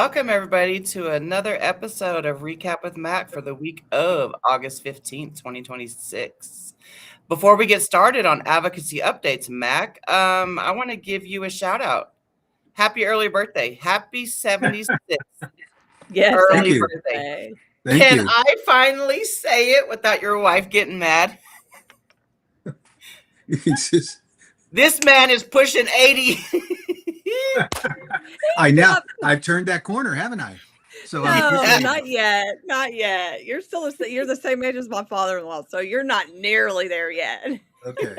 welcome everybody to another episode of Recap with Mac for the week of August 15th, 2026. Before we get started on advocacy updates, Mac, I want to give you a shout out. Happy early birthday. Happy 76th Yes, early Thank you. birthday. Thank Can you. I finally say it without your wife getting mad? It's just, This man is pushing 80. I've turned that corner, haven't I? So No, I'm pushing not yet. Not yet. You're the same age as my father-in-law, so you're not nearly there yet. Okay.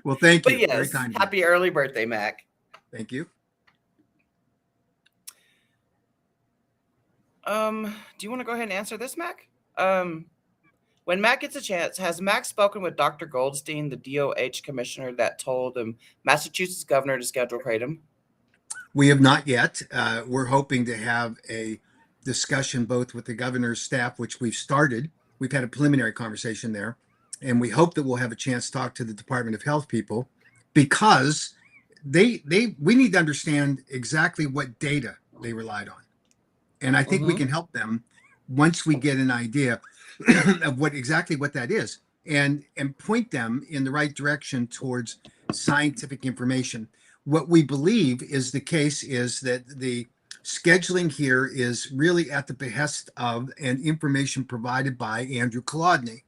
Well, thank you. But Very yes, kind. happy early birthday, Mac. Thank you. Do you want to go ahead and answer this, Mac? When Mac gets a chance, has Mac spoken with Dr. Goldstein, the DOH commissioner that told Massachusetts governor to schedule kratom? We have not yet. We're hoping to have a discussion both with the governor's staff, which we've started. We've had a preliminary conversation there, and we hope that we'll have a chance to talk to the Department of Health people, because we need to understand exactly what data they relied on. And I think we can help them once we get an idea of what that is, and point them in the right direction towards scientific information. What we believe is the case is that the scheduling here is really at the behest of and information provided by Andrew Kolodny.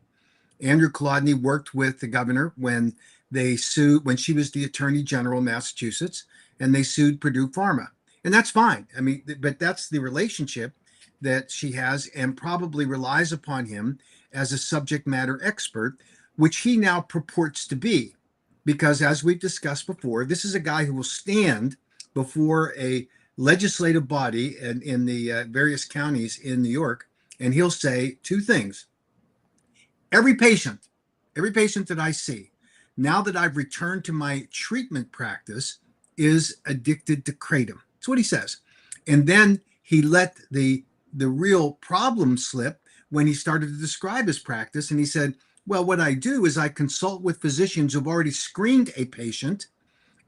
Andrew Kolodny worked with the governor when she was the Attorney General of Massachusetts, and they sued Purdue Pharma. And that's fine. I mean, but that's the relationship that she has, and probably relies upon him as a subject matter expert, which he now purports to be. Because as we've discussed before, this is a guy who will stand before a legislative body in the various counties in New York, and he'll say two things. Every patient that I see, now that I've returned to my treatment practice, is addicted to kratom. That's what he says. And then he let the real problem slip when he started to describe his practice, and he said, well, what I do is I consult with physicians who've already screened a patient,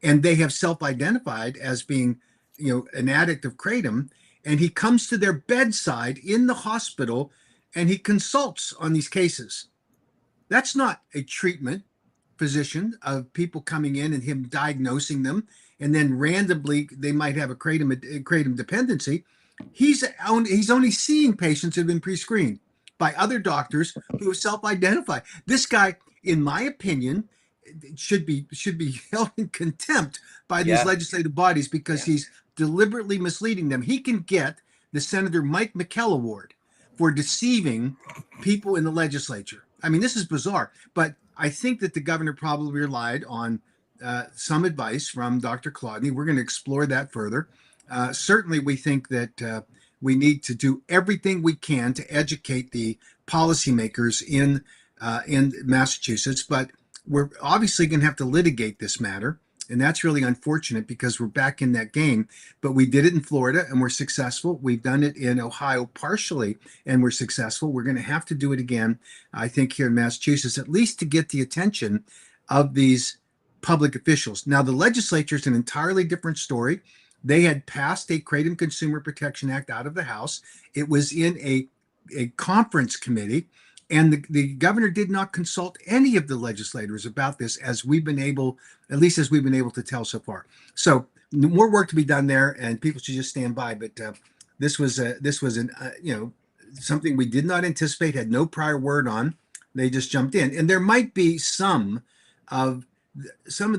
and they have self-identified as being, an addict of kratom, and he comes to their bedside in the hospital and he consults on these cases. That's not a treatment physician of people coming in and him diagnosing them, and then randomly they might have a kratom dependency. He's only seeing patients who have been pre-screened by other doctors who have self-identified. This guy, in my opinion, should be held in contempt by these legislative bodies, because he's deliberately misleading them. He can get the Senator Mike McKell Award for deceiving people in the legislature. I mean, this is bizarre, but I think that the governor probably relied on some advice from Dr. Kolodny. We're going to explore that further. Certainly, we think that we need to do everything we can to educate the policymakers in Massachusetts, but we're obviously going to have to litigate this matter, and that's really unfortunate because we're back in that game. But we did it in Florida, and we're successful. We've done it in Ohio partially, and we're successful. We're going to have to do it again, I think, here in Massachusetts, at least to get the attention of these public officials. Now, the legislature is an entirely different story. They had passed a Kratom Consumer Protection Act out of the House. It was in a conference committee, and the governor did not consult any of the legislators about this, as we've been able to tell so far. So more work to be done there, and people should just stand by. But this was something we did not anticipate, had no prior word on. They just jumped in, and there might be some of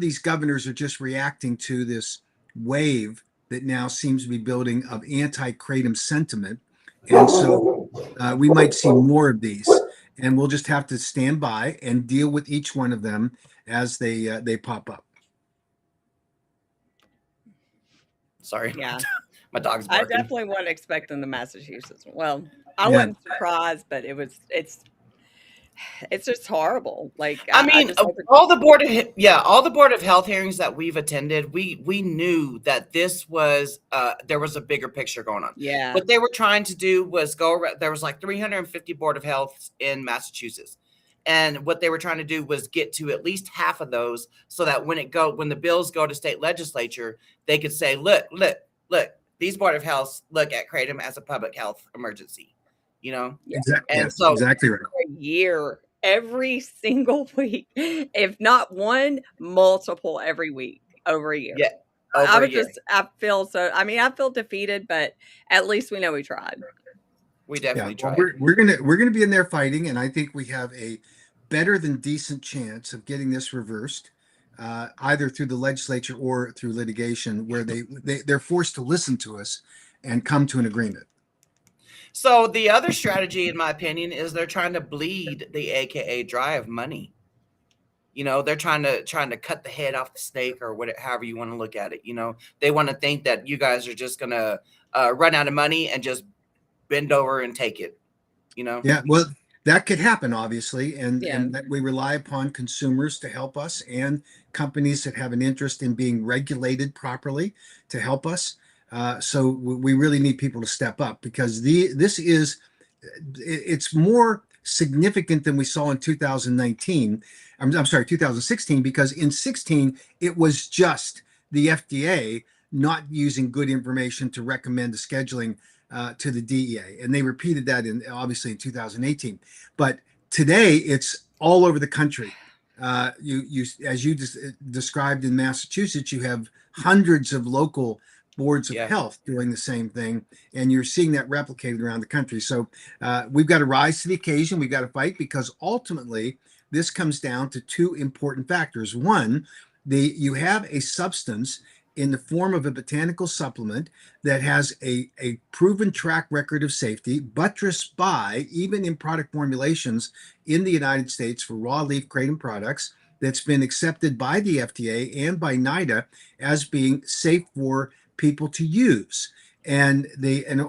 these governors are just reacting to this wave that now seems to be building of anti-kratom sentiment. And so we might see more of these, and we'll just have to stand by and deal with each one of them as they pop up. Sorry. Yeah. My dog's I barking. definitely wasn't expecting the Massachusetts. Well, I wasn't surprised, but it's just horrible. Like, I mean, all the board of health hearings that we've attended, we knew that this was there was a bigger picture going on. Yeah. What they were trying to do was there was like 350 board of health in Massachusetts. And what they were trying to do was get to at least half of those, so that when the bills go to state legislature, they could say, look, these Board of Health look at Kratom as a public health emergency, you know? Yeah. Exactly. And Yes, so exactly right. A year, every single week, if not one, multiple every week over a year. yeah, I over a was year. just, I feel so, I mean, I feel defeated, but at least we know we tried. We Yeah, definitely well, tried. we're gonna be in there fighting, and I think we have a better than decent chance of getting this reversed, either through the legislature or through litigation, where they're forced to listen to us and come to an agreement. So the other strategy, in my opinion, is they're trying to bleed the AKA dry of money. You know, they're trying to cut the head off the snake, or whatever, however you want to look at it. You know, they want to think that you guys are just gonna run out of money and just bend over and take it. You know. Yeah, well, that could happen, obviously, and Yeah. and that we rely upon consumers to help us and companies that have an interest in being regulated properly to help us. So we really need people to step up, because this is it's more significant than we saw in 2019. I'm sorry, 2016, because in 16 it was just the FDA not using good information to recommend the scheduling to the DEA, and they repeated that obviously in 2018. But today it's all over the country. You as you described in Massachusetts, you have hundreds of local boards of Yeah. health doing the same thing, and you're seeing that replicated around the country. So we've got to rise to the occasion. We've got to fight, because ultimately this comes down to two important factors. One, you have a substance in the form of a botanical supplement that has a proven track record of safety, buttressed by, even in product formulations in the United States for raw leaf kratom products, that's been accepted by the FDA and by NIDA as being safe for people to use, and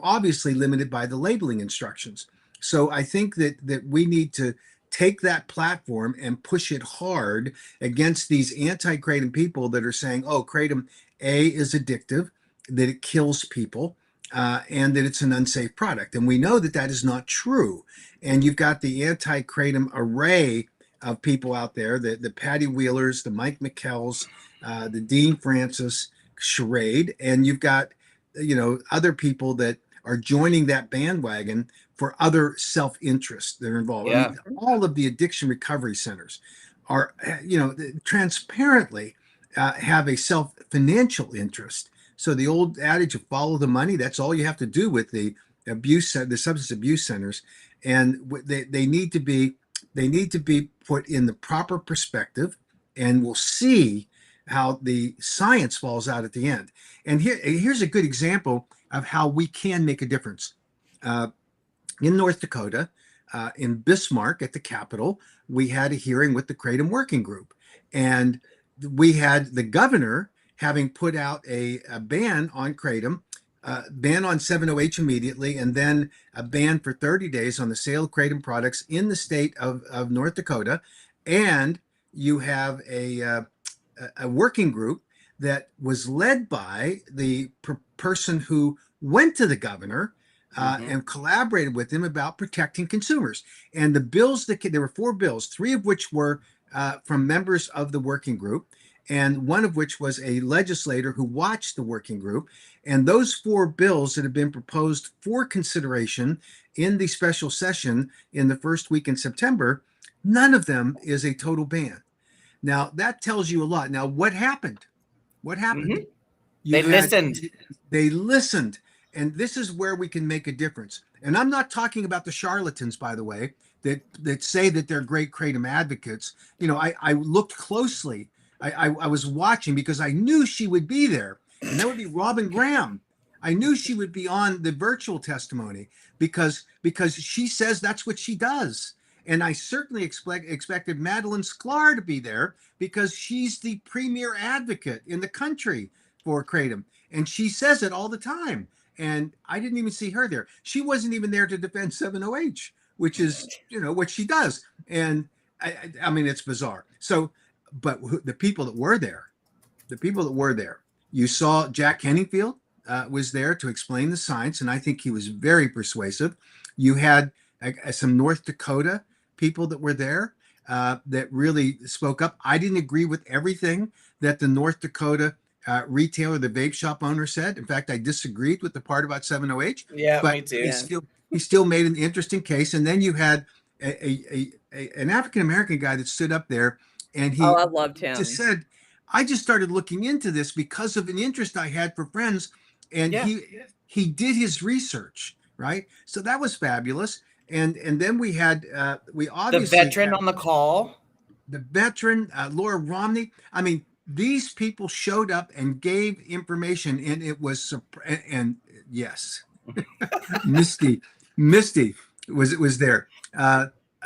obviously limited by the labeling instructions. So I think that we need to take that platform and push it hard against these anti-kratom people that are saying, oh, kratom is addictive, that it kills people, and that it's an unsafe product. And we know that that is not true. And you've got the anti-kratom array of people out there, the Patty Wheelers, the Mike McKells, the Dean Francis charade, and you've got other people that are joining that bandwagon for other self-interest that are involved. Yeah. I mean, all of the addiction recovery centers are transparently have a self-financial interest. So the old adage of follow the money, that's all you have to do with the substance abuse centers, and they need to be put in the proper perspective, and we'll see how the science falls out at the end. And here's a good example of how we can make a difference. In North Dakota, in Bismarck at the Capitol, we had a hearing with the Kratom Working Group, and we had the governor having put out a ban on kratom, ban on 7-OH immediately, and then a ban for 30 days on the sale of kratom products in the state of North Dakota. And you have a working group that was led by the person who went to the governor and collaborated with him about protecting consumers. And the bills there were 4 bills, 3 of which were from members of the working group, and one of which was a legislator who watched the working group. And those 4 bills that have been proposed for consideration in the special session in the first week in September, none of them is a total ban. Now, that tells you a lot. Now, what happened? What happened? Listened. They listened. And this is where we can make a difference. And I'm not talking about the charlatans, by the way, that say that they're great kratom advocates. I looked closely. I was watching because I knew she would be there, and that would be Robin Graham. I knew she would be on the virtual testimony because she says that's what she does. And I certainly expected Madeline Sklar to be there, because she's the premier advocate in the country for kratom, and she says it all the time. And I didn't even see her there. She wasn't even there to defend 7-OH, which is what she does. And I mean, it's bizarre. So, but the people that were there, you saw Jack Henningfield was there to explain the science, and I think he was very persuasive. You had some North Dakota people that were there that really spoke up. I didn't agree with everything that the North Dakota retailer, the vape shop owner said. In fact, I disagreed with the part about 70H, Yeah, but me too. Yeah. he still made an interesting case. And then you had an African American guy that stood up there, and Oh, he I loved just him. said, "I just started looking into this because of an interest I had for friends," and Yeah. he did his research, right? So that was fabulous. And then we had we The obviously veteran had on the call. the veteran, Laura Romney. I mean, these people showed up and gave information, and it was and yes, Misty was there.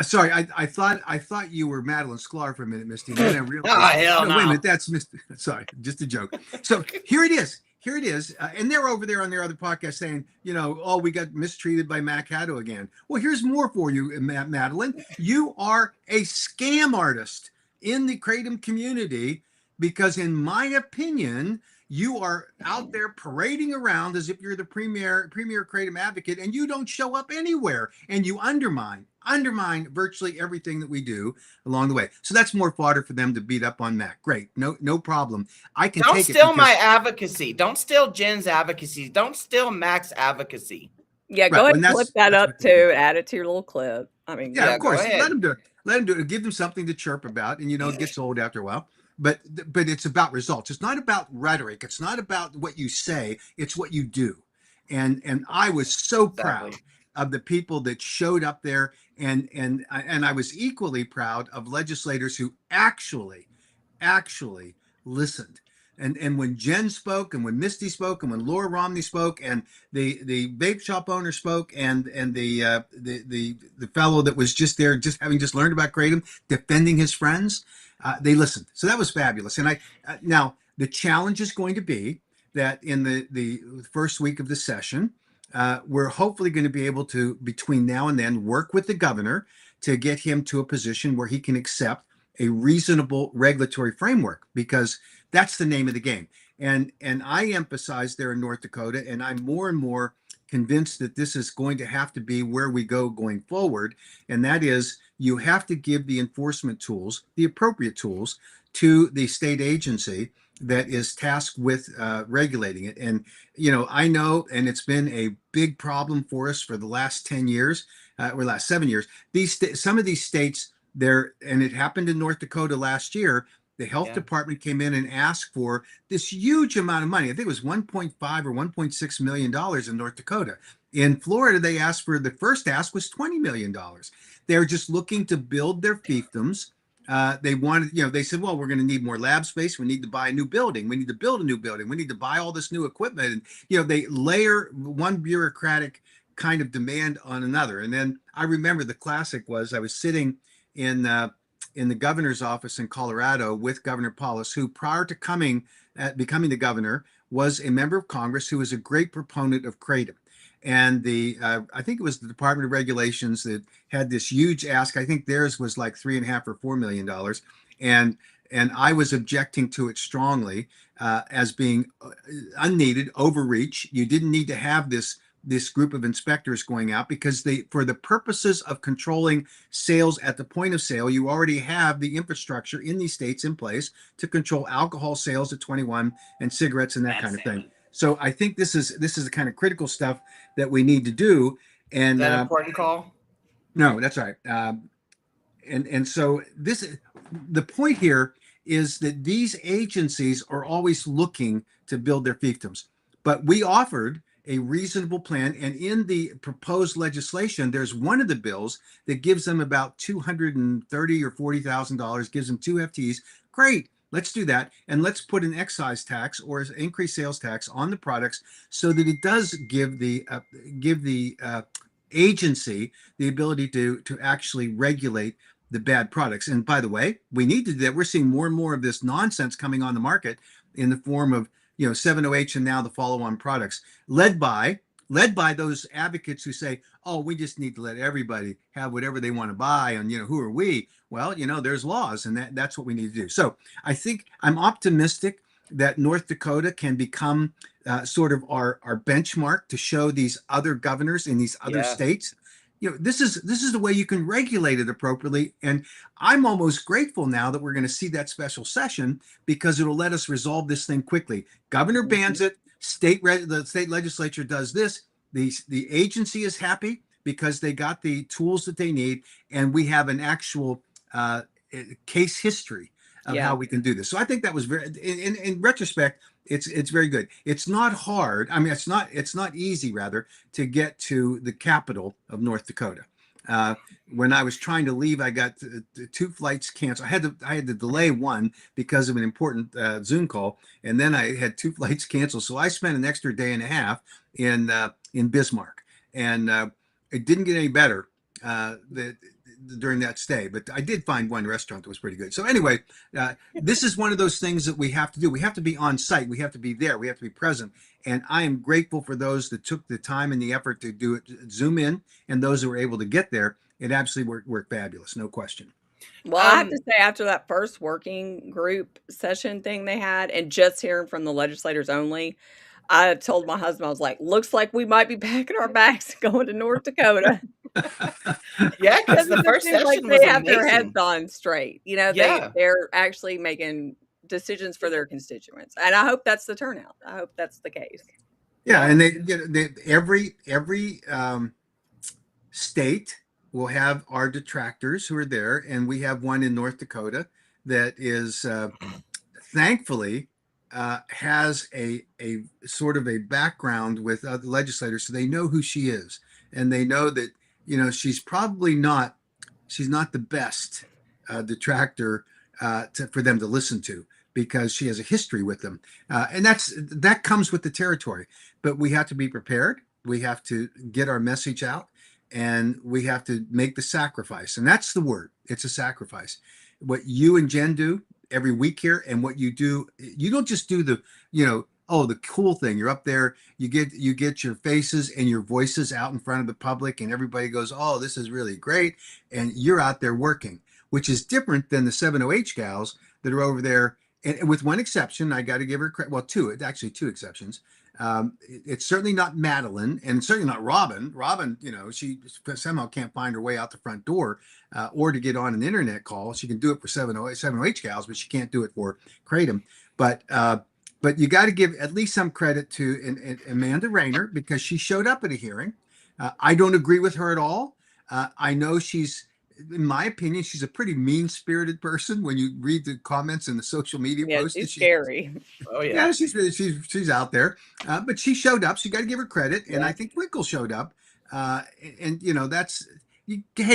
Sorry, I thought you were Madeline Sklar for a minute, Misty. And then I Ah, realized, hell no, wait a no. minute, that's Misty. Sorry, just a joke. So here it is. Here it is. And they're over there on their other podcast saying, oh, we got mistreated by Mac Haddo again. Well, here's more for you, Madeline. You are a scam artist in the Kratom community because, in my opinion, you are out there parading around as if you're the premier Kratom advocate, and you don't show up anywhere, and you undermine virtually everything that we do along the way. So that's more fodder for them to beat up on Mac. Great, no problem. I can Don't take it. steal my advocacy. Don't steal Jen's advocacy. Don't steal Mac's advocacy. Yeah, Right, go ahead and and clip that up too. Add it to your little clip. I mean, Yeah, Yeah, of go course. ahead. Let them do it. Let them do it. Give them something to chirp about, and it gets old after a while. But it's about results. It's not about rhetoric. It's not about what you say. It's what you do. And I was so proud Exactly. of the people that showed up there, and I was equally proud of legislators who actually listened. And when Jen spoke, and when Misty spoke, and when Laura Romney spoke, and the vape shop owner spoke, and the fellow that was just there, just having just learned about Kratom, defending his friends, they listened. So that was fabulous. And now the challenge is going to be that in the first week of the session, we're hopefully going to be able to, between now and then, work with the governor to get him to a position where he can accept a reasonable regulatory framework, because that's the name of the game. And I emphasize there in North Dakota, and I'm more and more convinced that this is going to have to be where we go going forward. And that is, you have to give the enforcement tools, the appropriate tools, to the state agency that is tasked with regulating it. And, I know, and it's been a big problem for us for the last 10 years, or last 7 years. Some of these states, and it happened in North Dakota last year, the health department came in and asked for this huge amount of money. I think it was 1.5 or 1.6 million dollars in North Dakota. In Florida, they asked for, the first ask was $20 million. They're just looking to build their fiefdoms. They wanted, they said, well, we're going to need more lab space. We need to buy a new building. We need to build a new building. We need to buy all this new equipment. And, they layer one bureaucratic kind of demand on another. And then I remember the classic was, I was sitting in the governor's office in Colorado with Governor Polis, who prior to becoming the governor was a member of Congress who was a great proponent of Kratom. And I think it was the Department of Regulations that had this huge ask. I think theirs was like $3.5 or $4 million. And I was objecting to it strongly as being unneeded, overreach. You didn't need to have this group of inspectors going out, because for the purposes of controlling sales at the point of sale, you already have the infrastructure in these states in place to control alcohol sales at 21 and cigarettes and that kind of thing. So I think this is the kind of critical stuff that we need to do. And is that an important call? No, that's right. And so the point here is that these agencies are always looking to build their fiefdoms, but we offered a reasonable plan. And in the proposed legislation, there's one of the bills that gives them about $230,000 or $40,000, gives them 2 FTEs. Great. Let's do that. And let's put an excise tax or increased sales tax on the products so that it does give the agency the ability to actually regulate the bad products. And by the way, we need to do that. We're seeing more and more of this nonsense coming on the market in the form of 70H and now the follow-on products, led by those advocates who say, oh, we just need to let everybody have whatever they want to buy, and who are we? Well, there's laws, and that's what we need to do. So I think I'm optimistic that North Dakota can become sort of our benchmark to show these other governors in these other states, this is the way you can regulate it appropriately. And I'm almost grateful now that we're going to see that special session because it'll let us resolve this thing quickly. Governor bans it. The state legislature does this. The agency is happy because they got the tools that they need, and we have an actual case history of Yeah. how we can do this. So I think that was very, in retrospect, it's very good. It's not hard. I mean, it's not easy rather to get to the capital of North Dakota. When I was trying to leave, I got two flights canceled. I had to delay one because of an important Zoom call, and then I had two flights canceled. So I spent an extra day and a half in Bismarck, and it didn't get any better during that stay. But I did find one restaurant that was pretty good. So anyway, this is one of those things that we have to do. We have to be on site. We have to be there. We have to be present. And I am grateful for those that took the time and the effort to do it, Zoom in, and those that were able to get there. It absolutely worked fabulous, no question. Well, I have to say, after that first working group session thing they had, and just hearing from the legislators only, I told my husband, I was like, looks like we might be packing our bags and going to North Dakota. Yeah, because Because the it just first seems like session was they have their heads amazing. on straight. You know, Yeah. they're actually making decisions for their constituents. And I hope that's the turnout. I hope that's the case. Yeah, and every state will have our detractors who are there, and we have one in North Dakota that is thankfully has a sort of a background with other legislators, so they know who she is, and they know that she's not the best detractor for them to listen to because she has a history with them, and that comes with the territory. But we have to be prepared. We have to get our message out, and we have to make the sacrifice. And that's the word. It's a sacrifice. What you and Jen do every week here, and what you do, you don't just do the the cool thing. You're up there, you get your faces and your voices out in front of the public, and everybody goes, oh, this is really great, and you're out there working, which is different than the 7OH gals that are over there. And with one exception, I got to give her credit. Well, two exceptions. It's certainly not Madeline, and certainly not Robin. Robin, she somehow can't find her way out the front door, or to get on an internet call. She can do it for 7OH gals, but she can't do it for Kratom. But you got to give at least some credit to Amanda Rayner, because she showed up at a hearing. I don't agree with her at all. I know in my opinion, she's a pretty mean-spirited person when you read the comments in the social media posts. She's scary. Oh yeah. She's out there, but she showed up. So you got to give her credit, and Yeah. I think Winkle showed up, hey,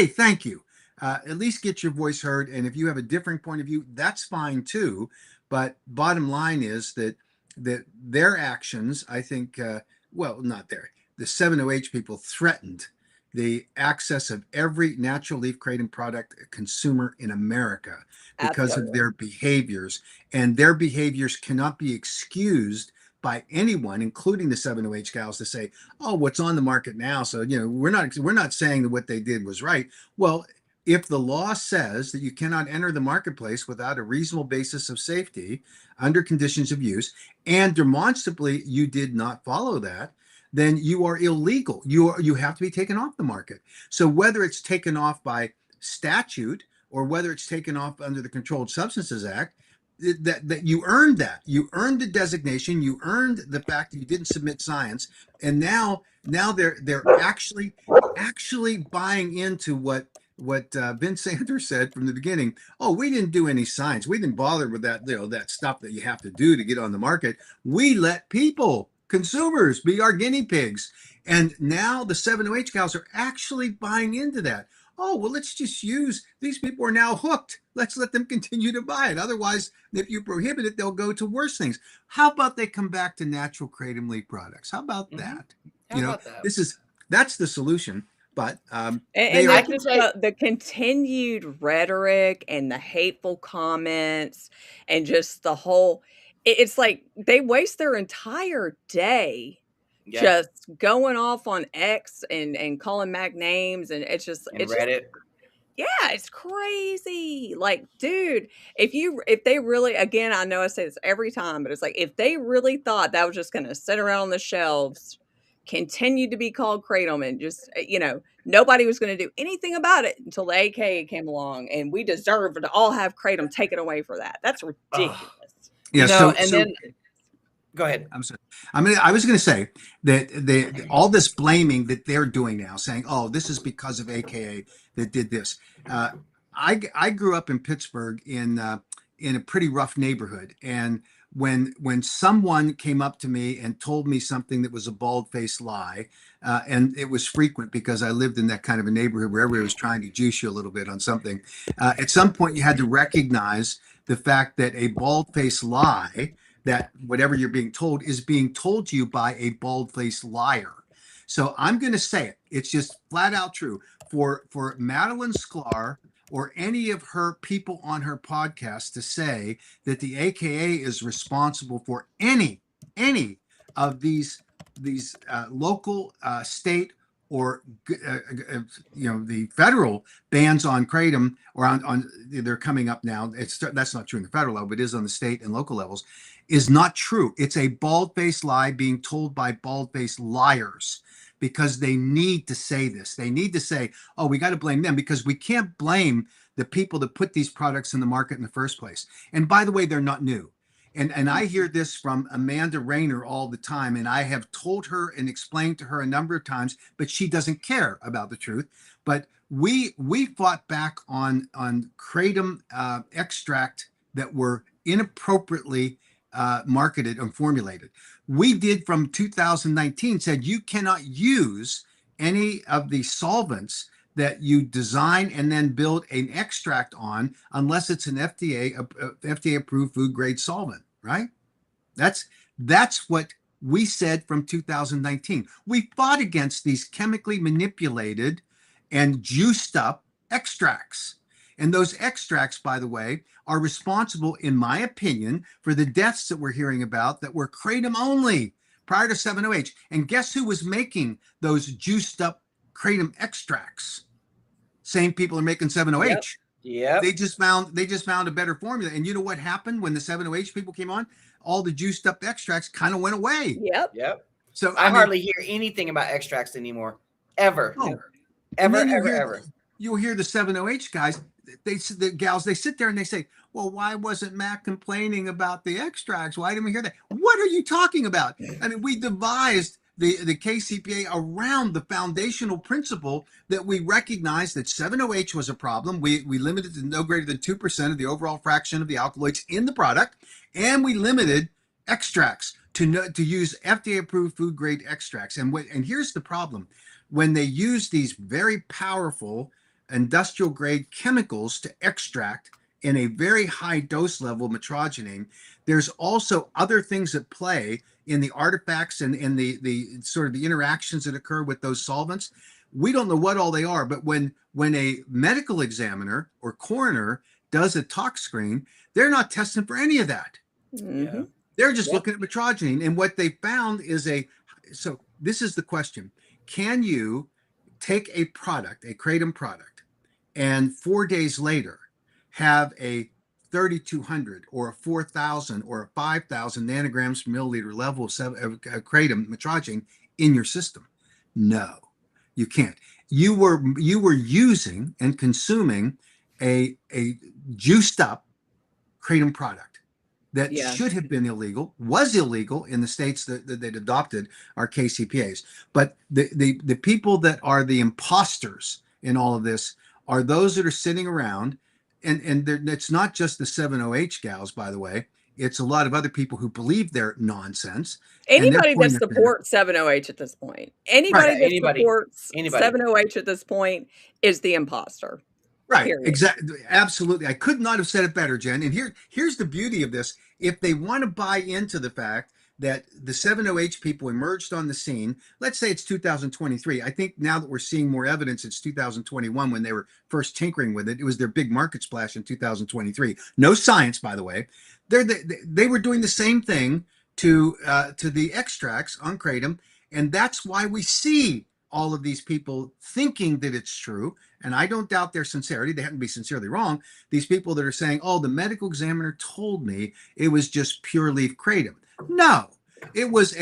thank you. At least get your voice heard, and if you have a different point of view, that's fine too. But bottom line is that their actions, I think, not the 7OH people threatened the access of every natural leaf kratom product consumer in America because of their behaviors, and their behaviors cannot be excused by anyone, including the 7OH gals, to say, oh, what's on the market now. So, we're not saying that what they did was right. Well, if the law says that you cannot enter the marketplace without a reasonable basis of safety under conditions of use, and demonstrably you did not follow that, then you are illegal. You have to be taken off the market. So whether it's taken off by statute or whether it's taken off under the Controlled Substances Act, that you earned that. You earned the designation. You earned the fact that you didn't submit science, and now they're actually buying into what Vince Sanders said from the beginning. Oh, we didn't do any science. We didn't bother with that, that stuff that you have to do to get on the market. We let consumers be our guinea pigs. And now the 7OH gals are actually buying into that. Oh, well, let's just these people are now hooked. Let's let them continue to buy it. Otherwise, if you prohibit it, they'll go to worse things. How about they come back to natural kratom leaf products? How about that? How about that? That's the solution. But And I can say the continued rhetoric and the hateful comments and just the whole, it's like they waste their entire day yeah, just going off on X and calling Mac names, and it's just Reddit. yeah, it's crazy. Like, dude, if they really, again, I know I say this every time, but it's like if they really thought that was just going to sit around on the shelves continued to be called kratom, and just, nobody was going to do anything about it until the AKA came along, and we deserve to all have kratom taken away for that. That's ridiculous. Yeah. And then go ahead. I'm sorry. I was going to say that all this blaming that they're doing now, saying, "Oh, this is because of AKA that did this." I grew up in Pittsburgh in a pretty rough neighborhood, and when someone came up to me and told me something that was a bald-faced lie, and it was frequent because I lived in that kind of a neighborhood where everybody was trying to juice you a little bit on something. At some point, you had to recognize the fact that a bald-faced lie, that whatever you're being told is being told to you by a bald-faced liar. So I'm going to say it. It's just flat out true. For Madeline Sklar or any of her people on her podcast to say that the AKA is responsible for any of these local, state, or the federal bans on kratom, or on they're coming up now. That's not true in the federal level, but it is on the state and local levels, is not true. It's a bald-faced lie being told by bald-faced liars, because they need to say this. They need to say, "Oh, we got to blame them," because we can't blame the people that put these products in the market in the first place. And by the way, they're not new. And I hear this from Amanda Rayner all the time, and I have told her and explained to her a number of times, but she doesn't care about the truth. But we fought back on kratom extract that were inappropriately marketed and formulated. We did from 2019 said you cannot use any of the solvents that you design and then build an extract on unless it's an FDA approved food grade solvent, right? That's what we said from 2019. We fought against these chemically manipulated and juiced up extracts. And those extracts, by the way, are responsible, in my opinion, for the deaths that we're hearing about that were kratom only prior to 7-OH. And guess who was making those juiced up kratom extracts? Same people are making 7-OH. Yep. They just found a better formula. And you know what happened when the 7-OH people came on? All the juiced up extracts kind of went away. Yep. So I hardly hear anything about extracts anymore. Ever. Oh. Ever. You'll hear the 7-OH guys, the gals, they sit there and they say, "Well, why wasn't Matt complaining about the extracts? Why didn't we hear that?" What are you talking about? I mean, we devised the KCPA around the foundational principle that we recognized that 7-OH was a problem. We limited to no greater than 2% of the overall fraction of the alkaloids in the product, and we limited extracts to use FDA-approved food-grade extracts. And here's the problem. When they use these very powerful industrial-grade chemicals to extract in a very high dose level metrogenine, there's also other things at play in the artifacts and in the sort of the interactions that occur with those solvents. We don't know what all they are, but when a medical examiner or coroner does a tox screen, they're not testing for any of that. Mm-hmm. They're just looking at metrogenine. And what they found is so this is the question. Can you take a product, a kratom product, and 4 days later have a 3,200 or a 4,000 or a 5,000 nanograms per milliliter level of kratom metrogenine in your system? No, you can't. You were using and consuming a juiced up kratom product that should have been illegal, was illegal in the states that they'd adopted our KCPAs. But the people that are the imposters in all of this are those that are sitting around, and it's not just the 7-OH gals, by the way. It's a lot of other people who believe their nonsense. Anybody that supports 7-OH at this point, anybody that supports 7-OH at this point is the imposter. Right. Period. Exactly. Absolutely. I could not have said it better, Jen. And here's the beauty of this. If they want to buy into the fact that the 7-OH people emerged on the scene, let's say it's 2023. I think now that we're seeing more evidence, it's 2021 when they were first tinkering with it. It was their big market splash in 2023. No science, by the way. They were doing the same thing to the extracts on kratom. And that's why we see all of these people thinking that it's true. And I don't doubt their sincerity. They happen to be sincerely wrong. These people that are saying, "Oh, the medical examiner told me it was just pure leaf kratom." No, It was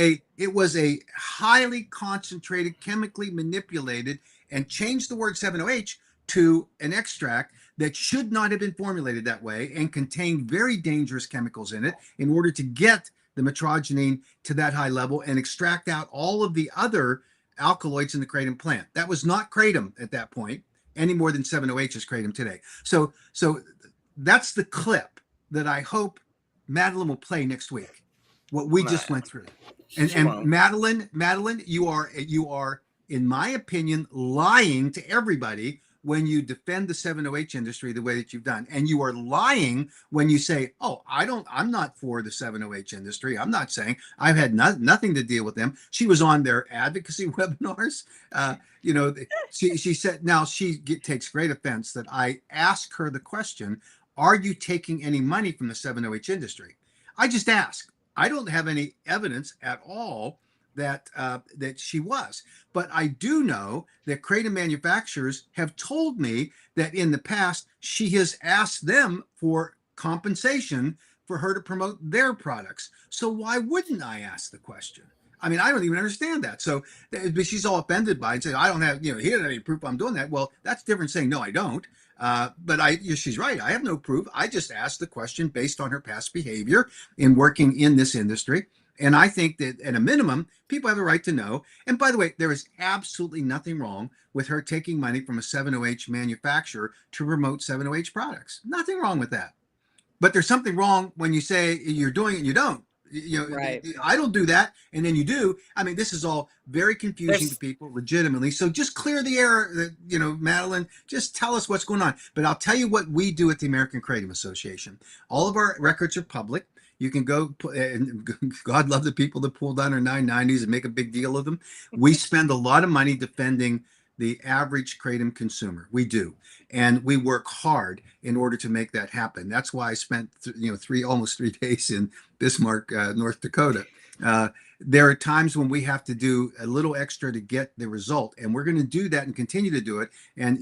a highly concentrated, chemically manipulated, and changed the word 7-OH to an extract that should not have been formulated that way and contained very dangerous chemicals in it in order to get the metrogenine to that high level and extract out all of the other alkaloids in the kratom plant. That was not kratom at that point, any more than 7-OH is kratom today. So that's the clip that I hope Madeline will play next week. What we just went through. And Madeline, you are, in my opinion, lying to everybody when you defend the 7-OH industry the way that you've done. And you are lying when you say, oh, I'm not for the 7-OH industry. I'm not saying. I've had nothing to deal with them. She was on their advocacy webinars. She said, now she takes great offense that I ask her the question, are you taking any money from the 7-OH industry? I just ask. I don't have any evidence at all that she was, but I do know that kratom manufacturers have told me that in the past she has asked them for compensation for her to promote their products. So why wouldn't I ask the question? I mean, I don't even understand that. So, but she's all offended by it and saying, I don't have, he doesn't have any proof I'm doing that. Well, that's different saying, no, I don't. But she's right. I have no proof. I just asked the question based on her past behavior in working in this industry. And I think that at a minimum, people have a right to know. And by the way, there is absolutely nothing wrong with her taking money from a 7-OH manufacturer to promote 7-OH products. Nothing wrong with that. But there's something wrong when you say you're doing it and you don't. Right. I don't do that, and then you do. I mean, this is all very confusing to people, legitimately. So just clear the air, Madeline. Just tell us what's going on. But I'll tell you what we do at the American Kratom Association. All of our records are public. You can go, and God love the people that pull down our 990s and make a big deal of them. We spend a lot of money defending the average kratom consumer. We do. And we work hard in order to make that happen. That's why I spent almost 3 days in Bismarck, North Dakota. There are times when we have to do a little extra to get the result, and we're going to do that and continue to do it. And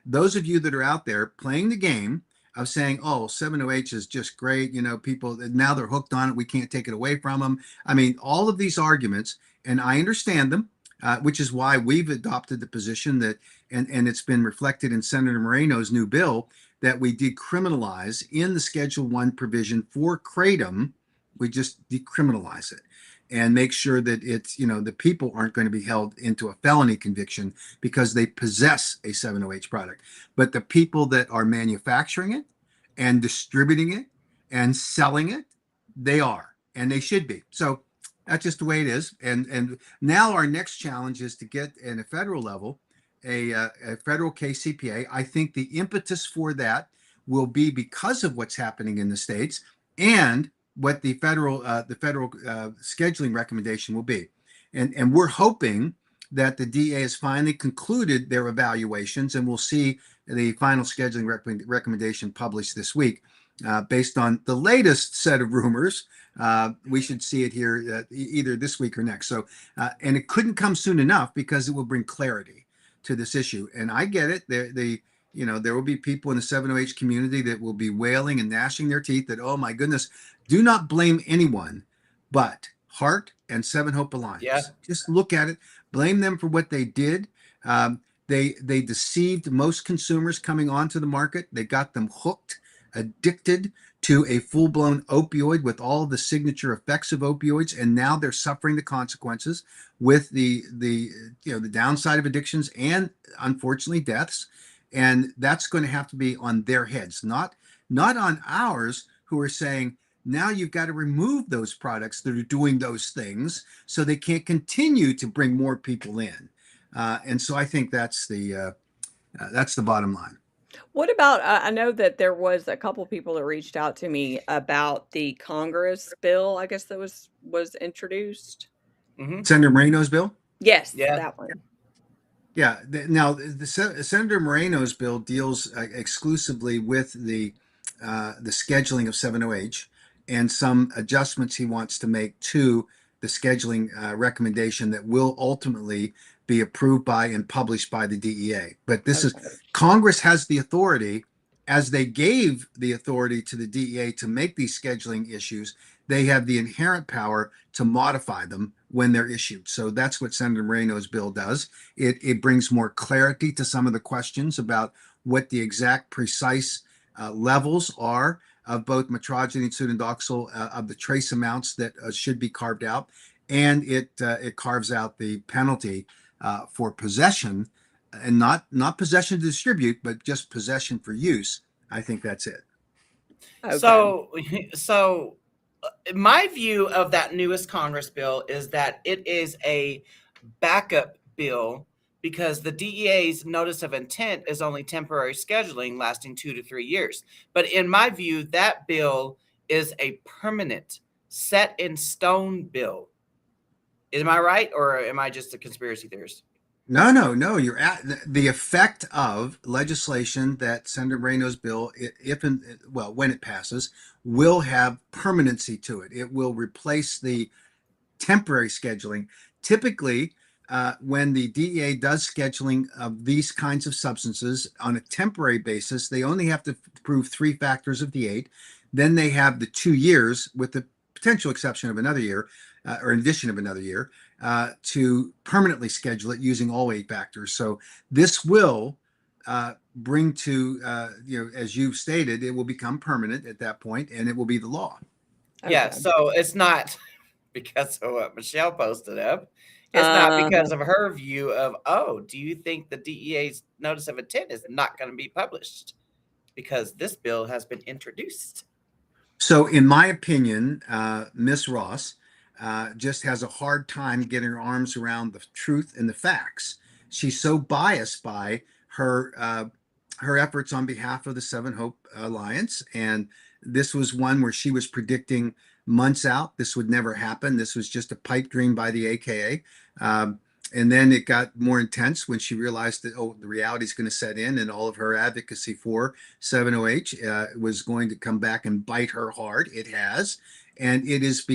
those of you that are out there playing the game of saying, oh, 7-OH is just great, people now they're hooked on it, we can't take it away from them. I mean, all of these arguments, and I understand them. Which is why we've adopted the position that, and it's been reflected in Senator Moreno's new bill, that we decriminalize in the Schedule 1 provision for kratom. We just decriminalize it and make sure that it's, the people aren't going to be held into a felony conviction because they possess a 7-OH product. But the people that are manufacturing it and distributing it and selling it, they are, and they should be. So that's just the way it is. And now our next challenge is to get in a federal level, a federal KCPA. I think the impetus for that will be because of what's happening in the states and what the federal scheduling recommendation will be. And we're hoping that the DA has finally concluded their evaluations, and we'll see the final scheduling recommendation published this week. Based on the latest set of rumors, we should see it here either this week or next. So, and it couldn't come soon enough because it will bring clarity to this issue. And I get it. There will be people in the 7-OH community that will be wailing and gnashing their teeth that, oh my goodness, do not blame anyone but Heart and Seven Hope Alliance. Yeah. Just look at it. Blame them for what they did. They deceived most consumers coming onto the market. They got them hooked, addicted to a full-blown opioid with all the signature effects of opioids, and now they're suffering the consequences with the downside of addictions and unfortunately deaths. And that's going to have to be on their heads, not on ours, who are saying, now you've got to remove those products that are doing those things so they can't continue to bring more people in. And so I think that's the bottom line. What about, I know that there was a couple people that reached out to me about the Congress bill, I guess that was introduced. Mm-hmm. Senator Moreno's bill? Yes, Yeah. that one. Yeah. Now, Senator Moreno's bill deals exclusively with the scheduling of 7-OH and some adjustments he wants to make to the scheduling recommendation that will ultimately be approved by and published by the DEA. But this is, Congress has the authority as they gave the authority to the DEA to make these scheduling issues, they have the inherent power to modify them when they're issued. So that's what Senator Moreno's bill does. It brings more clarity to some of the questions about what the exact precise levels are of both metrogeny and pseudodoxil, of the trace amounts that should be carved out. And it carves out the penalty for possession, and not possession to distribute, but just possession for use. I think that's it. Okay. So my view of that newest Congress bill is that it is a backup bill because the DEA's notice of intent is only temporary scheduling lasting 2 to 3 years. But in my view, that bill is a permanent, set in stone bill. Am I right, or am I just a conspiracy theorist? No. You're at the effect of legislation that Senator Moreno's bill, when it passes, will have permanency to it. It will replace the temporary scheduling. Typically, when the DEA does scheduling of these kinds of substances on a temporary basis, they only have to prove 3 factors of the 8. Then they have the 2 years, with the potential exception of another year, or addition of another year, to permanently schedule it using all 8 factors. So this will bring to, as you've stated, it will become permanent at that point, and it will be the law. Yeah, so it's not because of what Michelle posted up. It's not because of her view of, do you think the DEA's notice of intent is not going to be published? Because this bill has been introduced. So in my opinion, Ms. Ross just has a hard time getting her arms around the truth and the facts. She's so biased by her efforts on behalf of the Seven Hope Alliance. And this was one where she was predicting months out this would never happen. This was just a pipe dream by the AKA. And then it got more intense when she realized that, the reality is going to set in, and all of her advocacy for 7-OH was going to come back and bite her hard. It has. And it is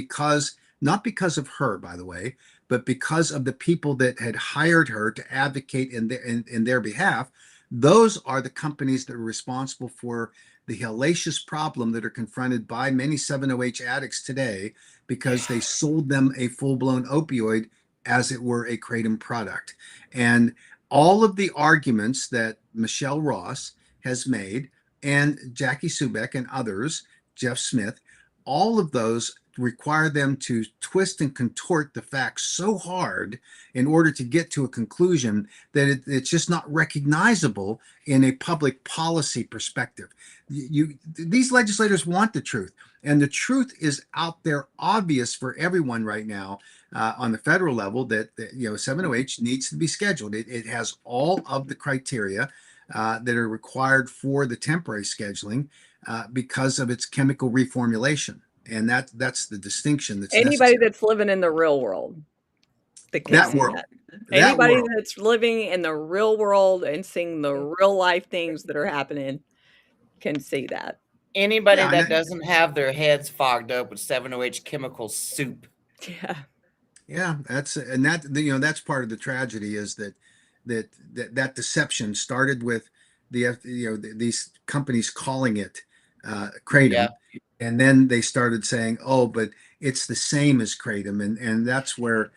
not because of her, by the way, but because of the people that had hired her to advocate in their behalf. Those are the companies that are responsible for the hellacious problem that are confronted by many 7-OH addicts today, because they sold them a full-blown opioid as it were a kratom product. And all of the arguments that Michelle Ross has made, and Jackie Subek and others, Jeff Smith, all of those require them to twist and contort the facts so hard in order to get to a conclusion that it's just not recognizable in a public policy perspective. These legislators want the truth, and the truth is out there, obvious for everyone right now on the federal level, that 7-OH needs to be scheduled. It has all of the criteria that are required for the temporary scheduling because of its chemical reformulation. And that's the distinction that's anybody necessary. that's living in the real world that can That see world. that. That Anybody world. that's living in the real world and seeing the real life things that are happening can see that. Anybody Yeah, that doesn't have their heads fogged up with 7-OH chemical soup. Yeah. Yeah, that's part of the tragedy, is that deception started with these companies calling it kratom. Yeah. And then they started saying, but it's the same as kratom. And that's where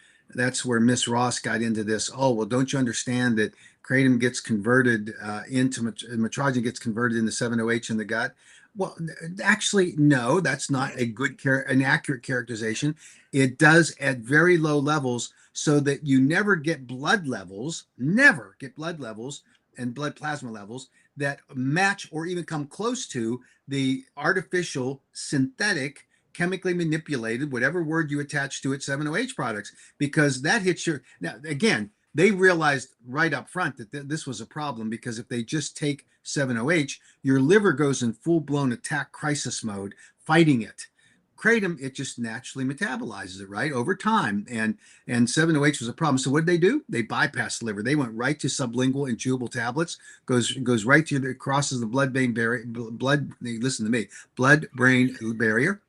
Miss Ross got into this. Don't you understand that kratom gets converted into metrogeny gets converted into 7-OH in the gut? Well, actually, no, that's not an accurate characterization. It does at very low levels, so that you never get blood levels and blood plasma levels that match or even come close to the artificial, synthetic, chemically manipulated, whatever word you attach to it, 7-OH products, because that hits your. Now, again, they realized right up front that this was a problem, because if they just take 7-OH, your liver goes in full-blown attack crisis mode fighting it. Kratom, it just naturally metabolizes it right over time, and 7-OH was a problem. So what did they do? They bypassed the liver. They went right to sublingual and chewable tablets. Goes right to crosses the blood-brain barrier. Listen to me, blood-brain barrier.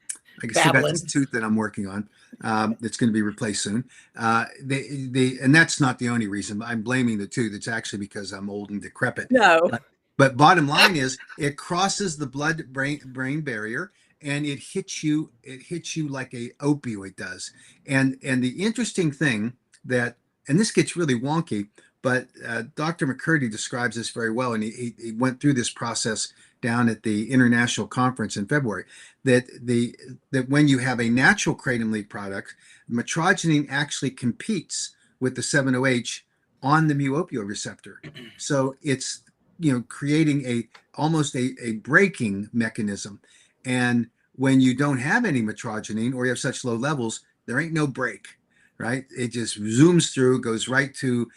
I still got this tooth that I'm working on. That's going to be replaced soon. And that's not the only reason. I'm blaming the tooth. It's actually because I'm old and decrepit. No. But bottom line is it crosses the blood brain barrier and it hits you like a opioid does. And the interesting thing that, and this gets really wonky, but Dr. McCurdy describes this very well, and he went through this process down at the international conference in February, that when you have a natural kratom leaf product, metrogene actually competes with the 7-OH on the mu opioid receptor. So it's creating almost a braking mechanism. And when you don't have any metrogene or you have such low levels, there ain't no break, right? It just zooms through, goes right to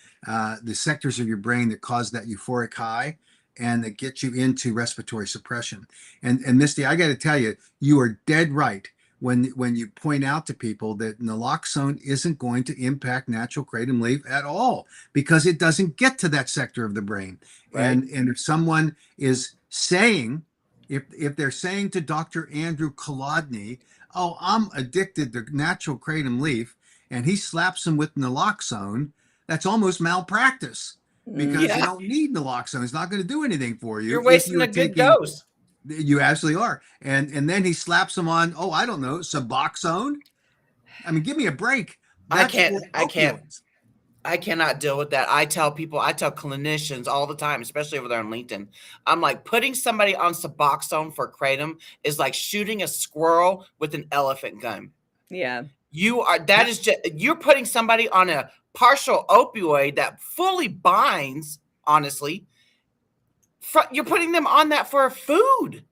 the sectors of your brain that cause that euphoric high and that get you into respiratory suppression. And Misty, I got to tell you, you are dead right when you point out to people that naloxone isn't going to impact natural kratom leaf at all because it doesn't get to that sector of the brain. Right. And if someone is saying, if they're saying to Dr. Andrew Kolodny, oh, I'm addicted to natural kratom leaf, and he slaps them with naloxone, that's almost malpractice because you don't need naloxone. It's not going to do anything for you. You're wasting a good dose. You absolutely are. And then he slaps them on, oh, I don't know, Suboxone. I mean, give me a break. I cannot deal with that. I tell clinicians all the time, especially over there on LinkedIn, I'm like, putting somebody on Suboxone for kratom is like shooting a squirrel with an elephant gun. Yeah. You're putting somebody on a partial opioid that fully binds, honestly. You're putting them on that for food.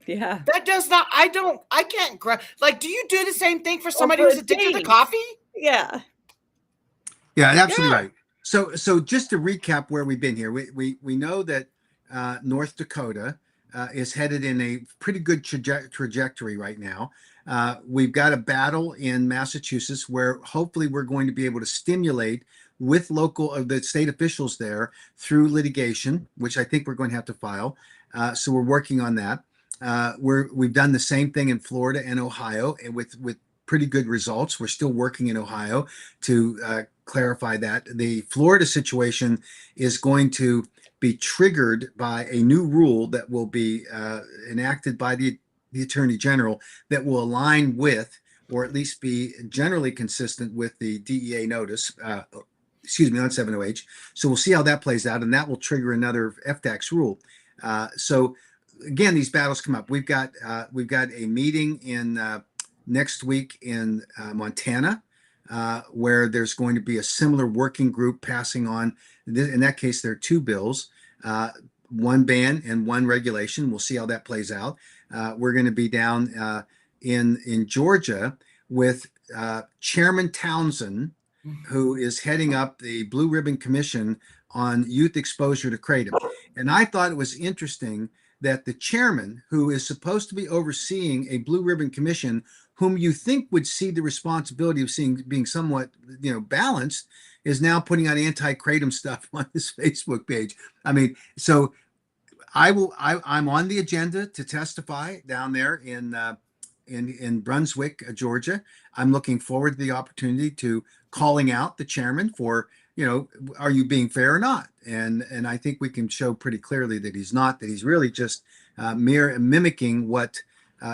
Yeah. That does not, I can't like, do you do the same thing for somebody who's addicted to coffee? Yeah. Yeah, absolutely right. So just to recap where we've been here, we know that North Dakota is headed in a pretty good trajectory right now. We've got a battle in Massachusetts where hopefully we're going to be able to stimulate with the state officials there through litigation, which I think we're going to have to file. So we're working on that. We've done the same thing in Florida and Ohio, and with pretty good results. We're still working in Ohio to clarify that. The Florida situation is going to be triggered by a new rule that will be enacted by the Attorney General that will align with, or at least be generally consistent with, the DEA notice. On 7-OH. So we'll see how that plays out, and that will trigger another FTAX rule. So again, these battles come up. We've got a meeting in next week in Montana, where there's going to be a similar working group passing on. In that case, there are two bills, one ban and one regulation. We'll see how that plays out. We're going to be down in Georgia with Chairman Townsend, who is heading up the Blue Ribbon Commission on youth exposure to kratom. And I thought it was interesting that the chairman, who is supposed to be overseeing a Blue Ribbon Commission, whom you think would see the responsibility of being somewhat, balanced, is now putting out anti-kratom stuff on his Facebook page. I mean, so I'm on the agenda to testify down there in Brunswick, Georgia. I'm looking forward to the opportunity to calling out the chairman for, are you being fair or not? And I think we can show pretty clearly that he's not, that he's really just mimicking what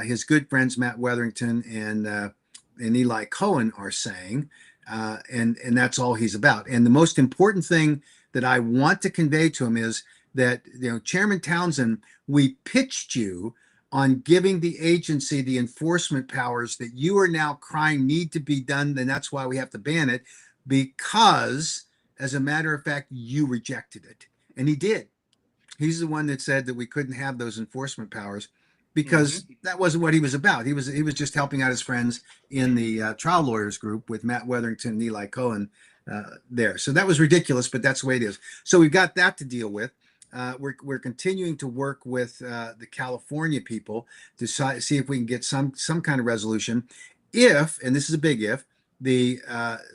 his good friends Matt Wetherington and Eli Cohen are saying, and that's all he's about. And the most important thing that I want to convey to him is that, Chairman Townsend, we pitched you on giving the agency the enforcement powers that you are now crying need to be done, and that's why we have to ban it, because, as a matter of fact, you rejected it. And he did. He's the one that said that we couldn't have those enforcement powers because that wasn't what he was about. He was just helping out his friends in the trial lawyers group with Matt Wetherington and Eli Cohen there. So that was ridiculous, but that's the way it is. So we've got that to deal with. We're continuing to work with the California people to see if we can get some kind of resolution. If, and this is a big if, the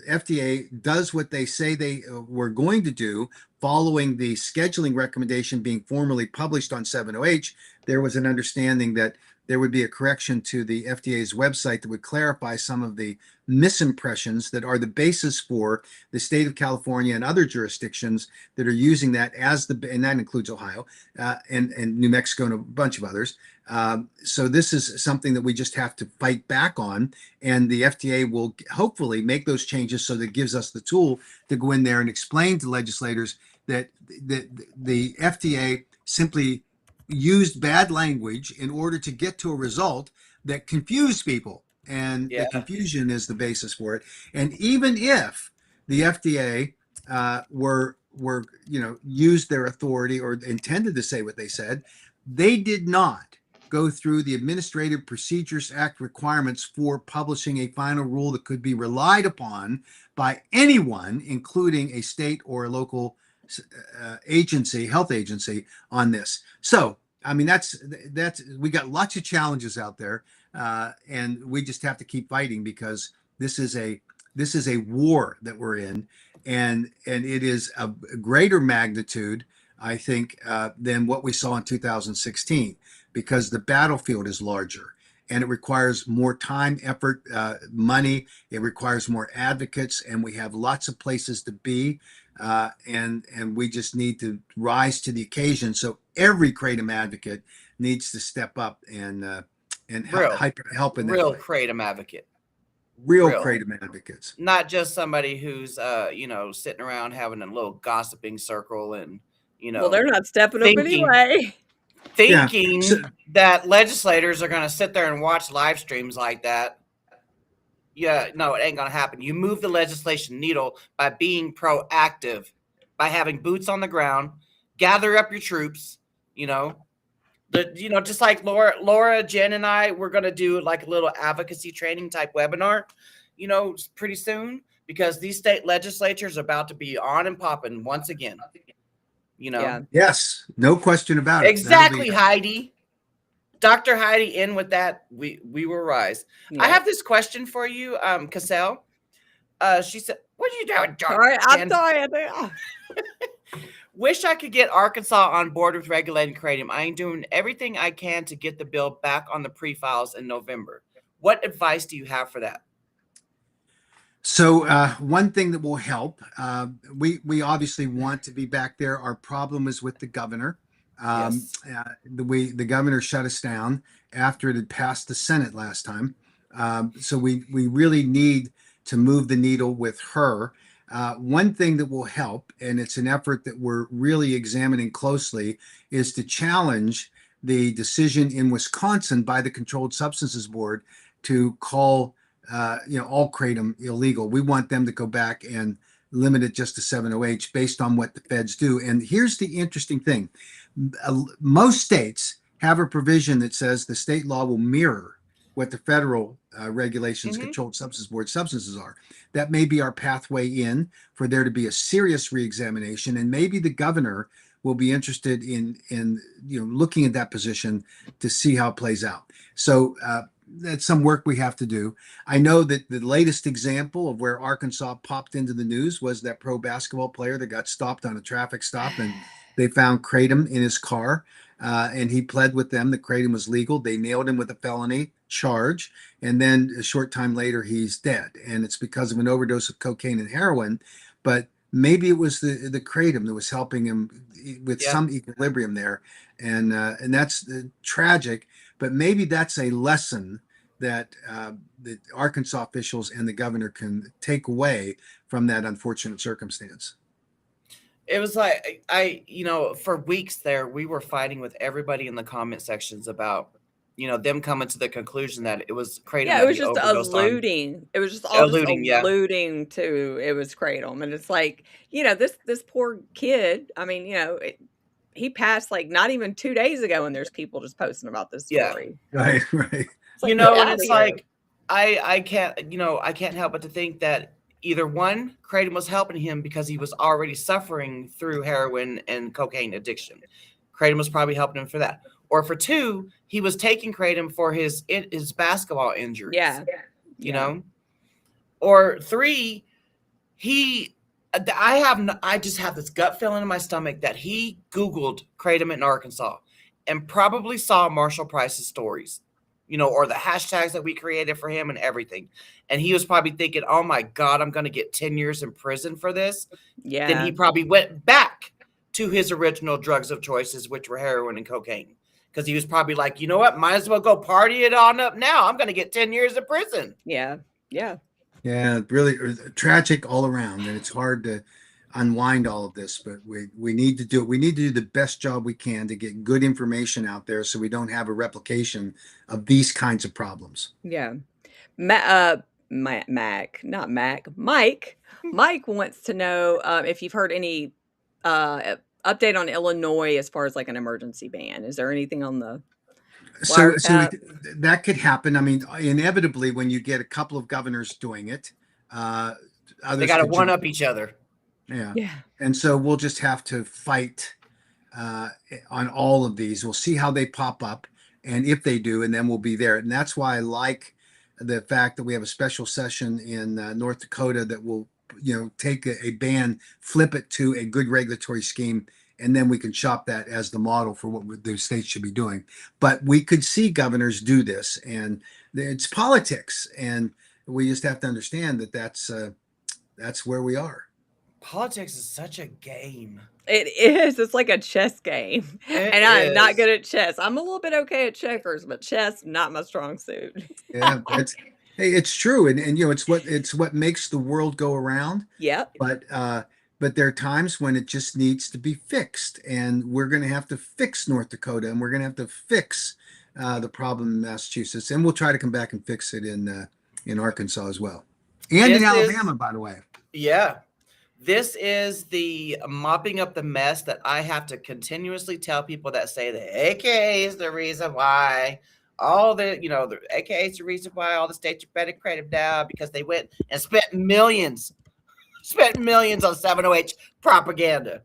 FDA does what they say they were going to do following the scheduling recommendation being formally published on 7-OH, there was an understanding that there would be a correction to the FDA's website that would clarify some of the misimpressions that are the basis for the state of California and other jurisdictions that are using that as and that includes Ohio and New Mexico and a bunch of others. So this is something that we just have to fight back on, and the FDA will hopefully make those changes so that it gives us the tool to go in there and explain to legislators that the FDA simply used bad language in order to get to a result that confused people, and the confusion is the basis for it. And even if the FDA were used their authority or intended to say what they said, they did not go through the Administrative Procedures Act requirements for publishing a final rule that could be relied upon by anyone, including a state or a local health agency on this. So, I mean, that's we got lots of challenges out there, and we just have to keep fighting, because this is a war that we're in, and it is a greater magnitude, I think, than what we saw in 2016, because the battlefield is larger. And it requires more time, effort, money. It requires more advocates, and we have lots of places to be. And we just need to rise to the occasion. So every Kratom advocate needs to step up and help in that real way. Kratom advocate. Real Kratom advocates. Not just somebody who's sitting around having a little gossiping circle and well, they're not stepping up anyway. Thinking that legislators are going to sit there and watch live streams like that. Yeah, no, it ain't going to happen. You move the legislation needle by being proactive, by having boots on the ground, gather up your troops, just like Laura, Jen, and I, we're going to do like a little advocacy training type webinar, pretty soon, because these state legislatures are about to be on and popping once again. Yes, no question about it. Exactly, Heidi. Dr. Heidi, in with that, we will rise. Yeah. I have this question for you, Cassell. She said, "What are you doing, John?" Sorry, I'm sorry. Wish I could get Arkansas on board with regulating kratom. I am doing everything I can to get the bill back on the pre-files in November. What advice do you have for that? So one thing that will help, we obviously want to be back there. Our problem is with the governor. The governor shut us down after it had passed the Senate last time. So we really need to move the needle with her. One thing that will help, and it's an effort that we're really examining closely, is to challenge the decision in Wisconsin by the Controlled Substances Board to call all kratom illegal. We want them to go back and limit it just to 7-OH based on what the feds do. And here's the interesting thing. Most states have a provision that says the state law will mirror what the federal regulations, Controlled Substances Board substances are. That may be our pathway in for there to be a serious reexamination, and maybe the governor will be interested in looking at that position to see how it plays out. So that's some work we have to do. I know that the latest example of where Arkansas popped into the news was that pro basketball player that got stopped on a traffic stop, and they found kratom in his car, and he pled with them that kratom was legal. They nailed him with a felony charge, and then a short time later, he's dead. And it's because of an overdose of cocaine and heroin, but maybe it was the kratom that was helping him with some equilibrium there. And that's tragic, but maybe that's a lesson that the Arkansas officials and the governor can take away from that unfortunate circumstance. It was like, for weeks there, we were fighting with everybody in the comment sections about, them coming to the conclusion that it was kratom. Yeah, it was just alluding. It was just all alluding to it was kratom. And it's like, this poor kid, I mean, he passed like not even 2 days ago, and there's people just posting about this story. Right. It's like, it's like, I can't help but to think that either one, kratom was helping him because he was already suffering through heroin and cocaine addiction. Kratom was probably helping him for that. Or for two, he was taking kratom for his basketball injuries. You know? Or three, I just have this gut feeling in my stomach that he Googled kratom in Arkansas and probably saw Marshall Price's stories. or the hashtags that we created for him and everything. And he was probably thinking, oh my God, I'm going to get 10 years in prison for this. Yeah. Then he probably went back to his original drugs of choices, which were heroin and cocaine. Because he was probably like, you know what, might as well go party it on up now. I'm going to get 10 years in prison. Yeah. Yeah. Yeah, really tragic all around, and it's hard to unwind all of this, but we need to do it. We need to do the best job we can to get good information out there so we don't have a replication of these kinds of problems. Yeah. Mac, not Mac, Mike. Mike wants to know if you've heard any update on Illinois as far as like an emergency ban. Is there anything on the So wiretap? that could happen. I mean, inevitably, when you get a couple of governors doing it, They others got to could one jump. up each other. Yeah. Yeah. And so we'll just have to fight on all of these. We'll see how they pop up and if they do, and then we'll be there. And that's why I like the fact that we have a special session in North Dakota that will, take a ban, flip it to a good regulatory scheme, and then we can shop that as the model for what the states should be doing. But we could see governors do this, and it's politics, and we just have to understand that that's where we are. Politics is such a game. It is. It's like a chess game. It And I'm not is. good at chess. I'm a little bit okay at checkers, but chess, not my strong suit. Yeah, it's true, and it's what makes the world go around. Yep. But there are times when it just needs to be fixed, and we're going to have to fix North Dakota, and we're going to have to fix the problem in Massachusetts, and we'll try to come back and fix it in Arkansas as well, and in Alabama, by the way. Yeah. This is the mopping up the mess that I have to continuously tell people that say the AKA is the reason why the AKA is the reason why all the states are better creative now, because they went and spent millions on 708 propaganda.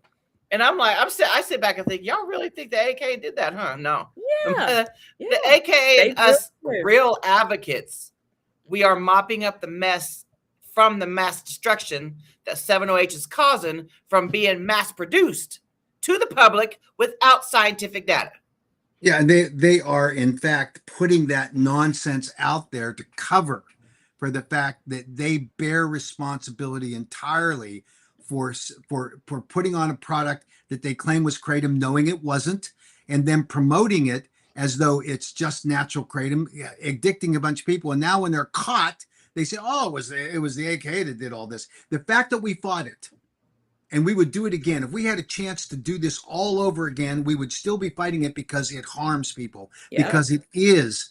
And I'm like, I sit back and think, y'all really think the AKA did that, huh? No. Yeah. The AKA and They us did. real advocates, we are mopping up the mess from the mass destruction that 708 is causing from being mass produced to the public without scientific data. Yeah, and they are in fact putting that nonsense out there to cover for the fact that they bear responsibility entirely for putting on a product that they claim was kratom, knowing it wasn't, and then promoting it as though it's just natural kratom, addicting a bunch of people. And now when they're caught, they say, oh, it was the AKA that did all this. The fact that we fought it, and we would do it again. If we had a chance to do this all over again, we would still be fighting it because it harms people. Yeah. Because it is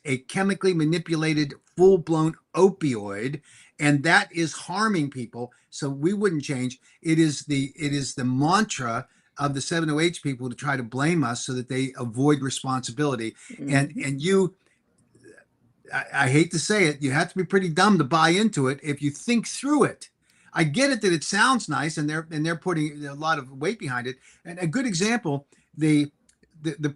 a chemically manipulated, full-blown opioid, and that is harming people. So we wouldn't change. It is the mantra of the 708 people to try to blame us so that they avoid responsibility. Mhm. And I hate to say it, you have to be pretty dumb to buy into it if you think through it. I get it that it sounds nice, and they're putting a lot of weight behind it. And a good example, the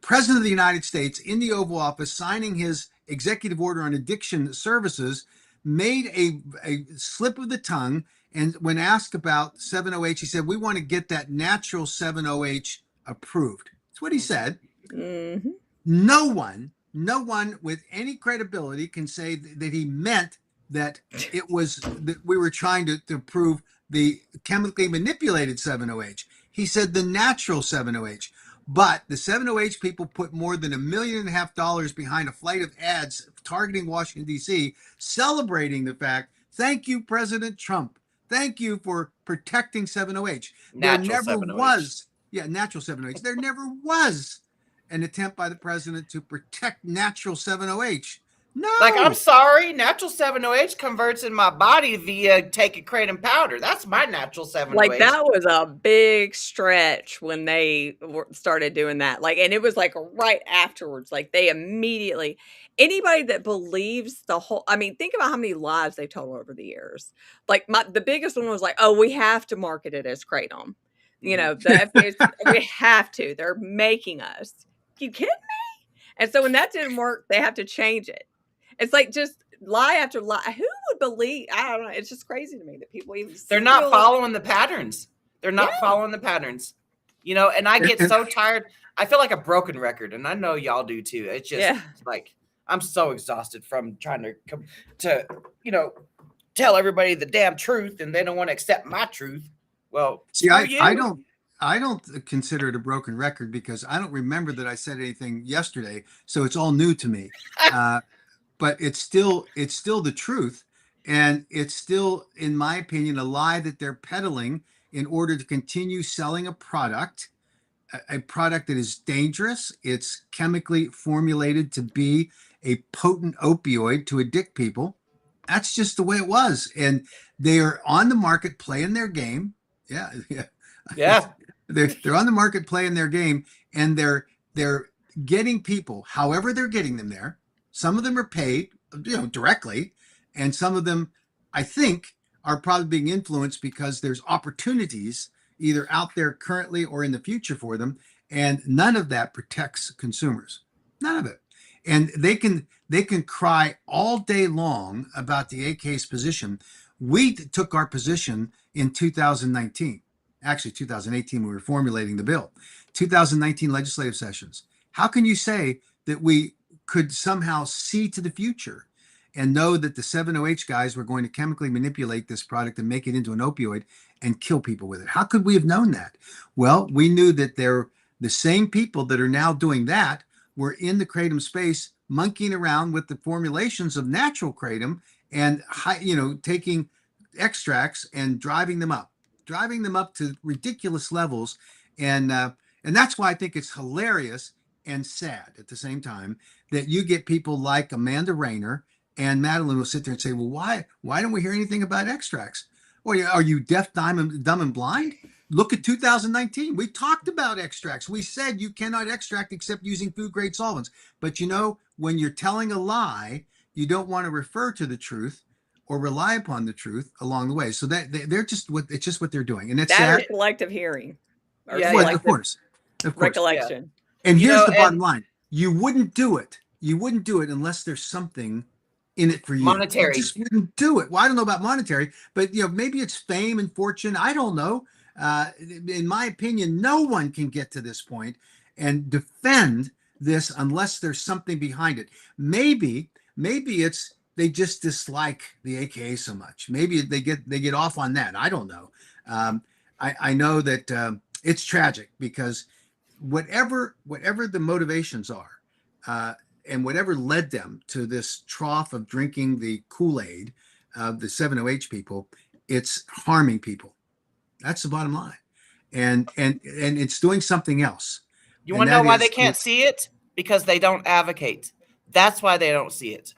president of the United States in the Oval Office signing his executive order on addiction services made a slip of the tongue. And when asked about 7OH, he said, we want to get that natural 7OH approved. That's what he said. Mhm. No one with any credibility can say that he meant that it was that we were trying to prove the chemically manipulated 7OH. He said the natural 7OH. But the 7OH people put more than $1.5 million behind a flight of ads targeting Washington, D.C., celebrating the fact, thank you, President Trump. Thank you for protecting 7OH. Natural There never 7OH. was, natural 7OH. There never was an attempt by the president to protect natural 7OH. No. Like, I'm sorry, natural 7OH converts in my body via taking kratom powder. That's my natural 7OH. Like, that was a big stretch when they started doing that. Like, and it was like right afterwards. Like, they immediately, anybody that believes the whole, I mean, think about how many lies they told over the years. Like, the biggest one was like, oh, we have to market it as kratom. You know, we have to. They're making us. You kidding me? And so when that didn't work, they have to change it. It's like just lie after lie. Who would believe? I don't know. It's just crazy to me that people even. They're not following the patterns. They're not following the patterns. And I get so tired. I feel like a broken record, and I know y'all do too. It's just like I'm so exhausted from trying to you know, tell everybody the damn truth, and they don't want to accept my truth. Well, See, screw you. I don't consider it a broken record because I don't remember that I said anything yesterday, so it's all new to me. Uh, but it's still the truth, and it's still, in my opinion, a lie that they're peddling in order to continue selling a product, a product that is dangerous. It's chemically formulated to be a potent opioid to addict people. That's just the way it was, and they are on the market playing their game. Yeah, yeah. Yeah. They're on the market playing their game, and they're getting people however they're getting them there. Some of them are paid, directly, and some of them, I think, are probably being influenced because there's opportunities either out there currently or in the future for them, and none of that protects consumers. None of it. And they can cry all day long about the AK's position. We took our position in 2019. Actually, 2018, we were formulating the bill. 2019 legislative sessions. How can you say that we could somehow see to the future and know that the 7-OH guys were going to chemically manipulate this product and make it into an opioid and kill people with it? How could we have known that? Well, we knew that they're the same people that are now doing that were in the kratom space, monkeying around with the formulations of natural kratom and taking extracts and driving them up to ridiculous levels. And that's why I think it's hilarious and sad at the same time that you get people like Amanda Rayner and Madeline will sit there and say, well, why don't we hear anything about extracts? Or are you deaf, dumb, and blind? Look at 2019. We talked about extracts. We said you cannot extract except using food grade solvents. But when you're telling a lie, you don't want to refer to the truth or rely upon the truth along the way. So that it's just what they're doing. And it's sad. Selective hearing. Yeah, Well, of course. Recollection. And here's the bottom line. You wouldn't do it. You wouldn't do it unless there's something in it for you. Monetary. You just wouldn't do it. Well, I don't know about monetary, but maybe it's fame and fortune. I don't know. In my opinion, no one can get to this point and defend this unless there's something behind it. Maybe it's they just dislike the AKA so much. Maybe they get off on that. I don't know. I know that it's tragic because whatever the motivations are, and whatever led them to this trough of drinking the Kool-Aid of the 7-OH people, it's harming people. That's the bottom line. And it's doing something else. You want to know why they can't see it? Because they don't advocate. That's why they don't see it.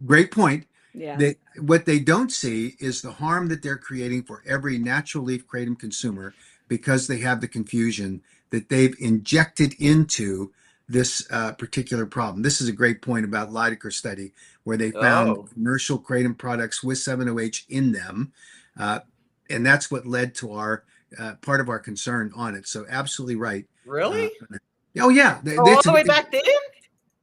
Great point. Yeah. What they don't see is the harm that they're creating for every natural leaf kratom consumer because they have the confusion that they've injected into this particular problem. This is a great point about Lydecker study where they found commercial kratom products with 7-OH in them. And that's what led to our part of our concern on it. So absolutely right. Really? Oh, yeah. All the way back then?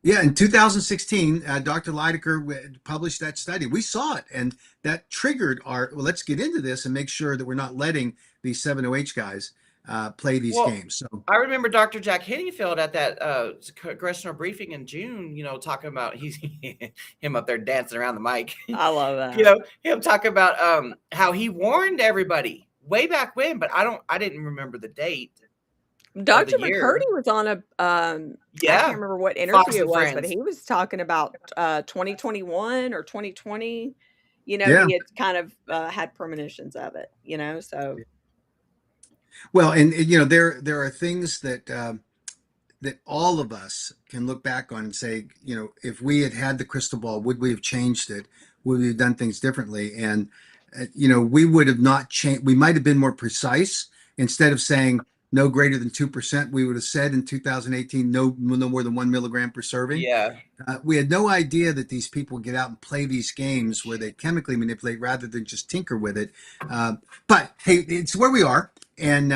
Yeah, in 2016, Dr. Lydecker published that study. We saw it, and that triggered let's get into this and make sure that we're not letting these 7-OH guys play these games. So I remember Dr. Jack Henningfield at that congressional briefing in June, talking about him up there dancing around the mic. I love that. Him talking about how he warned everybody way back when, but I didn't remember the date. Dr. McCurdy was on I can't remember what interview it was, but he was talking about 2021 or 2020. He had kind of had premonitions of it, so. Well, and there are things that all of us can look back on and say, if we had the crystal ball, would we have changed it? Would we have done things differently? And we would have not changed. We might have been more precise. Instead of saying no greater than 2%, we would have said in 2018 no more than 1 milligram per serving. Yeah. We had no idea that these people get out and play these games where they chemically manipulate rather than just tinker with it. But hey, it's where we are. And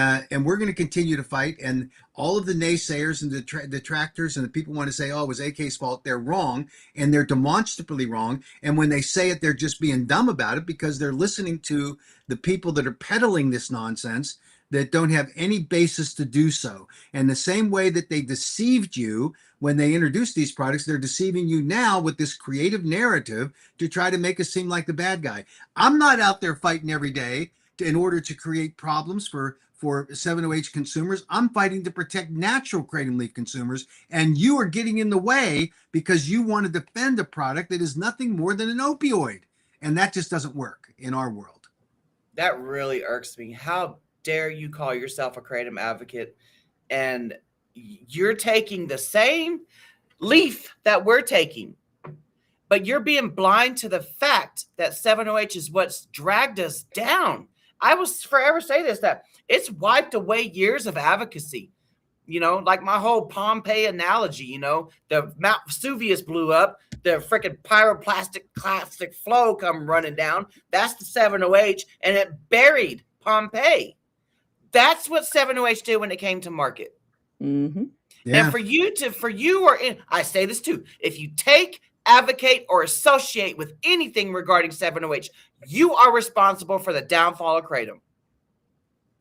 we're going to continue to fight. And all of the naysayers and the detractors and the people want to say, oh, it was AK's fault. They're wrong. And they're demonstrably wrong. And when they say it, they're just being dumb about it because they're listening to the people that are peddling this nonsense that don't have any basis to do so. And the same way that they deceived you when they introduced these products, they're deceiving you now with this creative narrative to try to make us seem like the bad guy. I'm not out there fighting every day in order to create problems for 7-OH consumers. I'm fighting to protect natural kratom leaf consumers, and you are getting in the way because you want to defend a product that is nothing more than an opioid, and that just doesn't work in our world. That really irks me. How dare you call yourself a kratom advocate, and you're taking the same leaf that we're taking, but you're being blind to the fact that 7-OH is what's dragged us down. I will forever say this, that it's wiped away years of advocacy. You know, like my whole Pompeii analogy, you know, the Mount Vesuvius blew up, the freaking pyroclastic classic flow come running down. That's the 7-OH, and it buried Pompeii. That's what 7-OH did when it came to market. Mm-hmm. Yeah. And I say this too, if you take, advocate, or associate with anything regarding 7-OH, you are responsible for the downfall of kratom.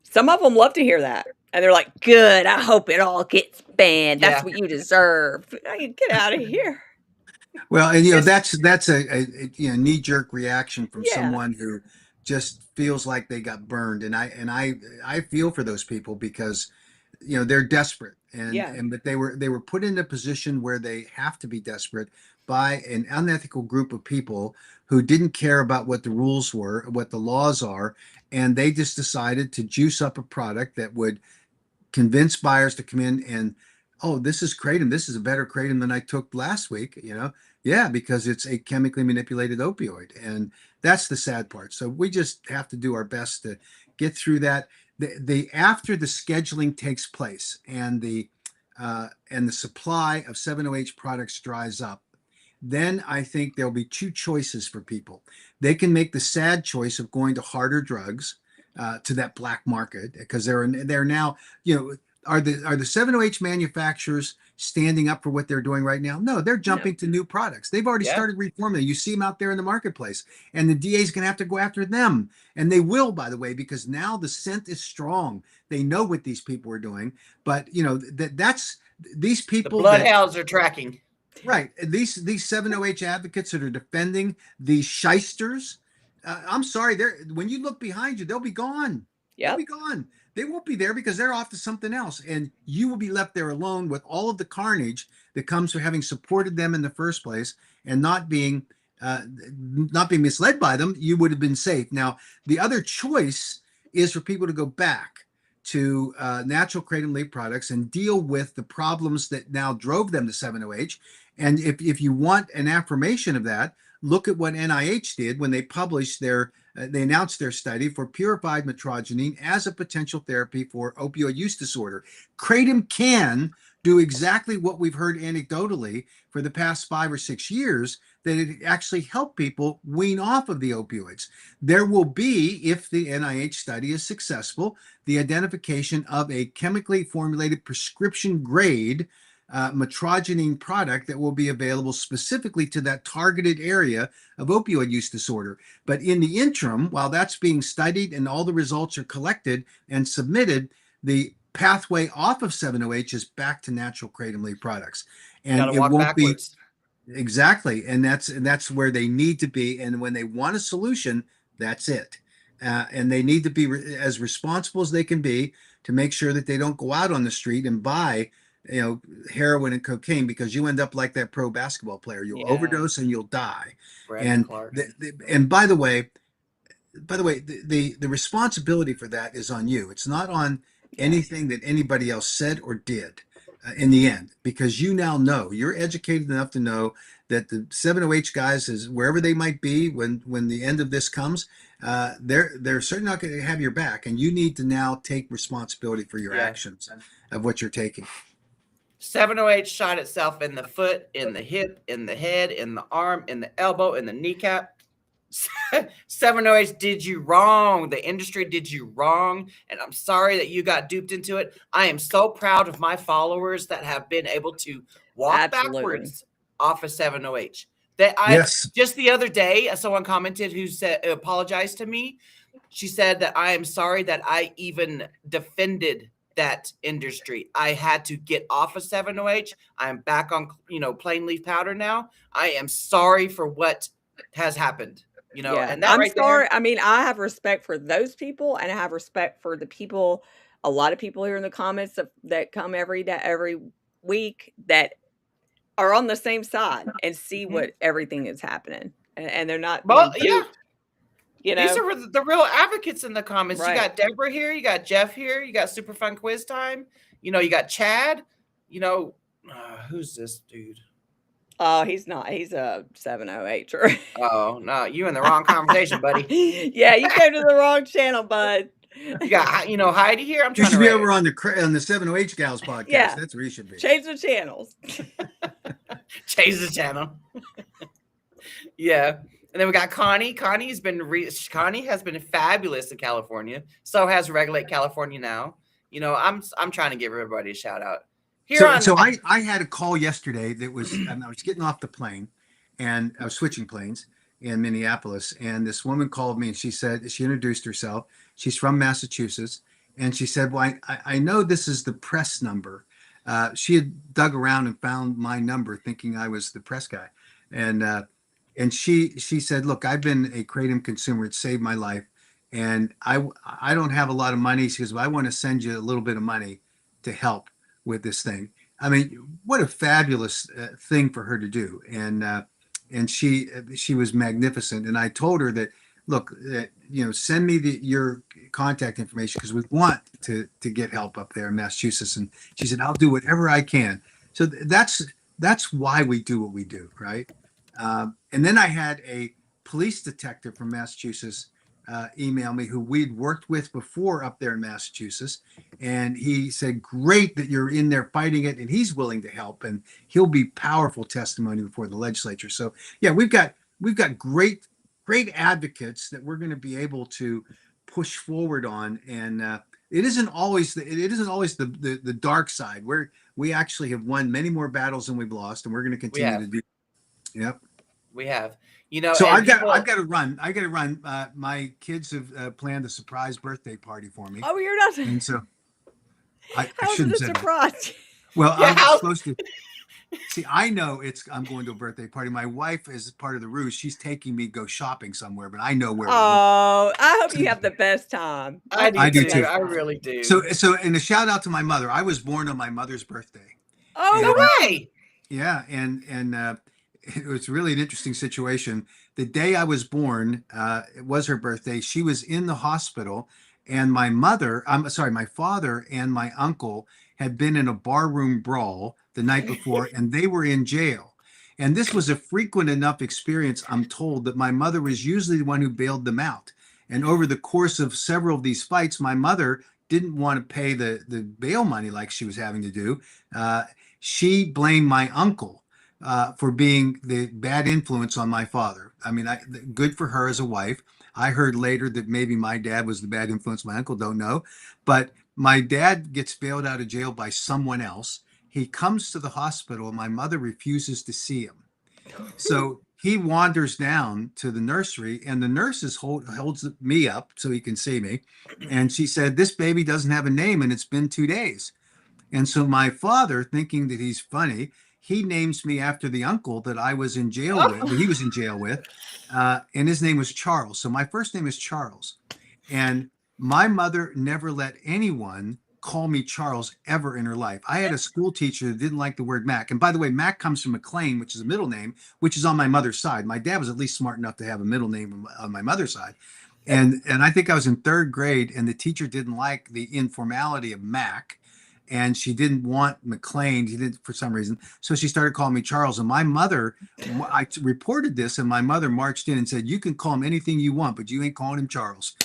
Some of them love to hear that. And they're like, good, I hope it all gets banned. That's what you deserve. Get out of here. Well, and that's a knee-jerk reaction from someone who just feels like they got burned. And I feel for those people because they're desperate. But they were put in a position where they have to be desperate by an unethical group of people who didn't care about what the rules were, what the laws are, and they just decided to juice up a product that would convince buyers to come in and, oh, this is kratom. This is a better kratom than I took last week. Yeah, because it's a chemically manipulated opioid, and that's the sad part. So we just have to do our best to get through that. The after the scheduling takes place and the supply of 7-OH products dries up, then I think there'll be two choices for people. They can make the sad choice of going to harder drugs, to that black market, because they're now, are the 7-OH manufacturers standing up for what they're doing right now? No, they're jumping to new products. They've already started reforming. You see them out there in the marketplace, and the DA is going to have to go after them, and they will, by the way, because now the scent is strong. They know what these people are doing, but that's these people. The bloodhounds are tracking. Right. These 7-OH advocates that are defending these shysters. I'm sorry, when you look behind you, they'll be gone. They'll be gone. They won't be there because they're off to something else. And you will be left there alone with all of the carnage that comes from having supported them in the first place and not being misled by them. You would have been safe. Now, the other choice is for people to go back to natural kratom leaf products and deal with the problems that now drove them to 7-OH. And if you want an affirmation of that, look at what NIH did when they published they announced their study for purified metrogynine as a potential therapy for opioid use disorder. Kratom can do exactly what we've heard anecdotally for the past 5 or 6 years, that it actually helped people wean off of the opioids. There will be, if the NIH study is successful, the identification of a chemically formulated prescription grade metrogynine product that will be available specifically to that targeted area of opioid use disorder. But in the interim, while that's being studied and all the results are collected and submitted, the pathway off of 7-OH is back to natural kratom leaf products, and it won't backwards. be exactly. And that's where they need to be. And when they want a solution, that's it. And they need to be as responsible as they can be to make sure that they don't go out on the street and buy heroin and cocaine, because you end up like that pro basketball player. You'll overdose and you'll die. And by the way, the responsibility for that is on you. It's not on anything that anybody else said or did in the end, because you now know, you're educated enough to know that the 7-OH guys, is wherever they might be when the end of this comes, they're certainly not going to have your back, and you need to now take responsibility for your actions of what you're taking. 7-OH shot itself in the foot, in the hip, in the head, in the arm, in the elbow, in the kneecap. 7-OH did you wrong. The industry did you wrong. And I'm sorry that you got duped into it. I am so proud of my followers that have been able to walk backwards off of 7-OH. Just the other day, someone commented who said, apologized to me. She said that I am sorry that I even defended that industry. I had to get off of 7-OH. I'm back on, plain leaf powder now. I am sorry for what has happened, Yeah, and that I'm right sorry. there. I mean, I have respect for those people, and I have respect for the people. A lot of people here in the comments that come every day, every week, that are on the same side and see Mhm. what everything is happening, and they're not Well, being yeah, duped. You these know, are the real advocates in the comments. You right? got Deborah here, you got Jeff here, you got Super Fun Quiz Time, you got Chad, who's this dude? Oh, he's not. He's a 708er. Oh, no, you in the wrong conversation, buddy. Yeah, you came to the wrong channel, bud. You got, Heidi here. I'm You trying should to be write. over on the 7OH Gals podcast. Yeah. That's where you should be. Change the channels. Change the channel. Yeah. And then we got Connie. Connie has been fabulous in California. So has Regulate California now. I'm trying to give everybody a shout out. So I had a call yesterday that was I was getting off the plane, and I was switching planes in Minneapolis, and this woman called me, and she introduced herself. She's from Massachusetts, and she said, "Well, I know this is the press number." She had dug around and found my number, thinking I was the press guy, and she said, "Look, I've been a Kratom consumer. It saved my life, and I don't have a lot of money." She goes, "Well, I want to send you a little bit of money to help with this thing." I mean, what a fabulous thing for her to do, and she was magnificent. And I told her that, look, send me your contact information because we want to get help up there in Massachusetts. And she said, "I'll do whatever I can." So that's why we do what we do, right? And then I had a police detective from Massachusetts email me, who we'd worked with before up there in Massachusetts, and he said, "Great that you're in there fighting it," and he's willing to help, and he'll be powerful testimony before the legislature. So yeah, we've got great advocates that we're going to be able to push forward on, and it isn't always the dark side. We actually have won many more battles than we've lost, and we're going to continue to do. Yep. We have. So I've got to run. I got to run. My kids have planned a surprise birthday party for me. Oh, you're not. And so I How's shouldn't it say a that. surprise? Well, Yeah, I'm supposed to. See, I know I'm going to a birthday party. My wife, is part of the ruse, she's taking me go shopping somewhere, but I know where. Oh, I hope you have the best time. I do too. Best I time. really do. So, and a shout out to my mother. I was born on my mother's birthday. Oh, no way. Yeah, and it was really an interesting situation. The day I was born, it was her birthday. She was in the hospital, and my father and my uncle had been in a barroom brawl the night before, and they were in jail. And this was a frequent enough experience, I'm told, that my mother was usually the one who bailed them out. And over the course of several of these fights, my mother didn't want to pay the bail money like she was having to do. She blamed my uncle for being the bad influence on my father. I mean, good for her as a wife. I heard later that maybe my dad was the bad influence. My uncle, don't know. But my dad gets bailed out of jail by someone else. He comes to the hospital, and my mother refuses to see him. So he wanders down to the nursery, and the nurses holds me up so he can see me. And she said, "This baby doesn't have a name, and it's been 2 days." And so my father, thinking that he's funny, he names me after the uncle that I was in jail with, that he was in jail with, and his name was Charles. So my first name is Charles. And my mother never let anyone call me Charles ever in her life. I had a school teacher that didn't like the word Mac. And by the way, Mac comes from McLean, which is a middle name, which is on my mother's side. My dad was at least smart enough to have a middle name on my mother's side. And I think I was in third grade, and the teacher didn't like the informality of Mac. And she didn't want McLean. She didn't, for some reason. So she started calling me Charles. And my mother, I reported this, and my mother marched in and said, "You can call him anything you want, but you ain't calling him Charles."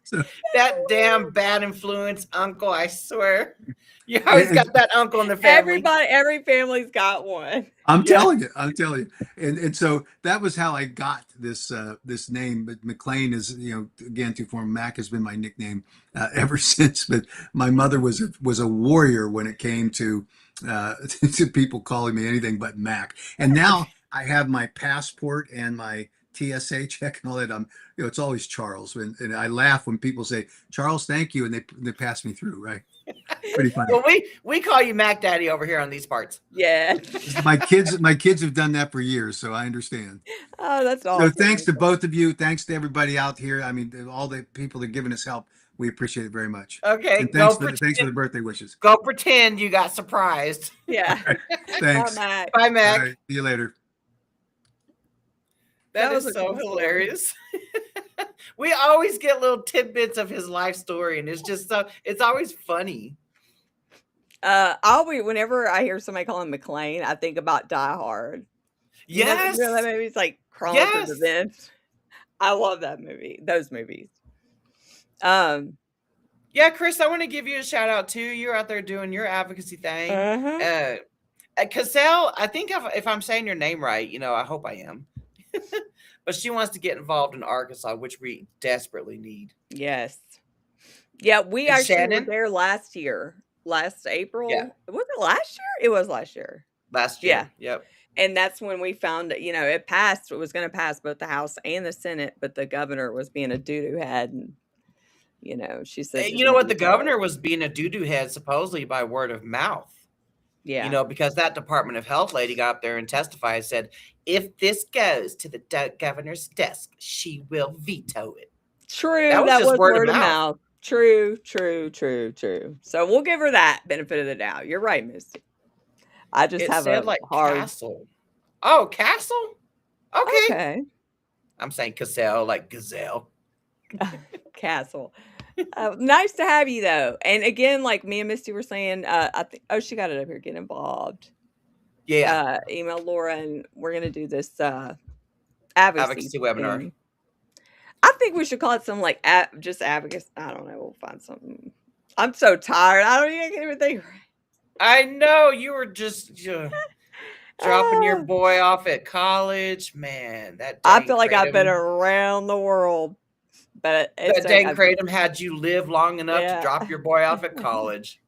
So that damn bad influence uncle, I swear. You always got that uncle in the family. Every family's got one. I'm telling you. And so that was how I got this name. But McLean is, again, to form Mac has been my nickname ever since. But my mother was a warrior when it came to people calling me anything but Mac. And now I have my passport and my TSA check and all that. It's always Charles, and I laugh when people say Charles, thank you, and they pass me through. Right? Pretty funny. Well, we call you Mac Daddy over here on these parts. Yeah. My kids have done that for years, so I understand. Oh, that's So awesome. thanks to both of you. Thanks to everybody out here. I mean, all the people that are giving us help. We appreciate it very much. Okay, And thanks for the birthday wishes. Go pretend you got surprised. Yeah. Thanks. Bye, Mac. Bye, Mac. All right, see you later. That That is was a so cool story. hilarious. We always get little tidbits of his life story, and it's always funny. Whenever I hear somebody call him McLean, I think about Die Hard. Yes. You know that movie's like crawling through the Yes. vents. I love that movie. Those movies. Yeah, Chris, I want to give you a shout out too. You're out there doing your advocacy thing. Cassell, I think if I'm saying your name right, I hope I am. But she wants to get involved in Arkansas, which we desperately need. Yes. Yeah, we And actually Shannon? were there last year. Last April. Yeah. Was it last year? It was last year. Last year. Yep. And that's when we found that, it passed. It was going to pass both the House and the Senate, but the governor was being a doo-doo head. And, she said. You know what? The governor was being a doo-doo head supposedly by word of mouth. Yeah. Because that Department of Health lady got up there and testified and said, if this goes to the governor's desk, she will veto it. True. That was That just was word word of of mouth. mouth. True. So we'll give her that benefit of the doubt. You're right, Misty. I just It have said a like hard. castle. Oh, castle? Okay. Okay. I'm saying Cassell, like gazelle. Castle. Nice to have you though. And again, like me and Misty were saying, I think she got it up here. Get involved. Yeah. Email Laura, and we're gonna do this advocacy Advocacy webinar. thing. I think we should call it some like just advocacy. I don't know. We'll find something. I'm so tired. I can't even think. I know you were just dropping your Ah. boy off at college. Man, that I dang feel like I've been kratom- around the world, but that it's dang kratom had you live long enough Yeah. to drop your boy off at college.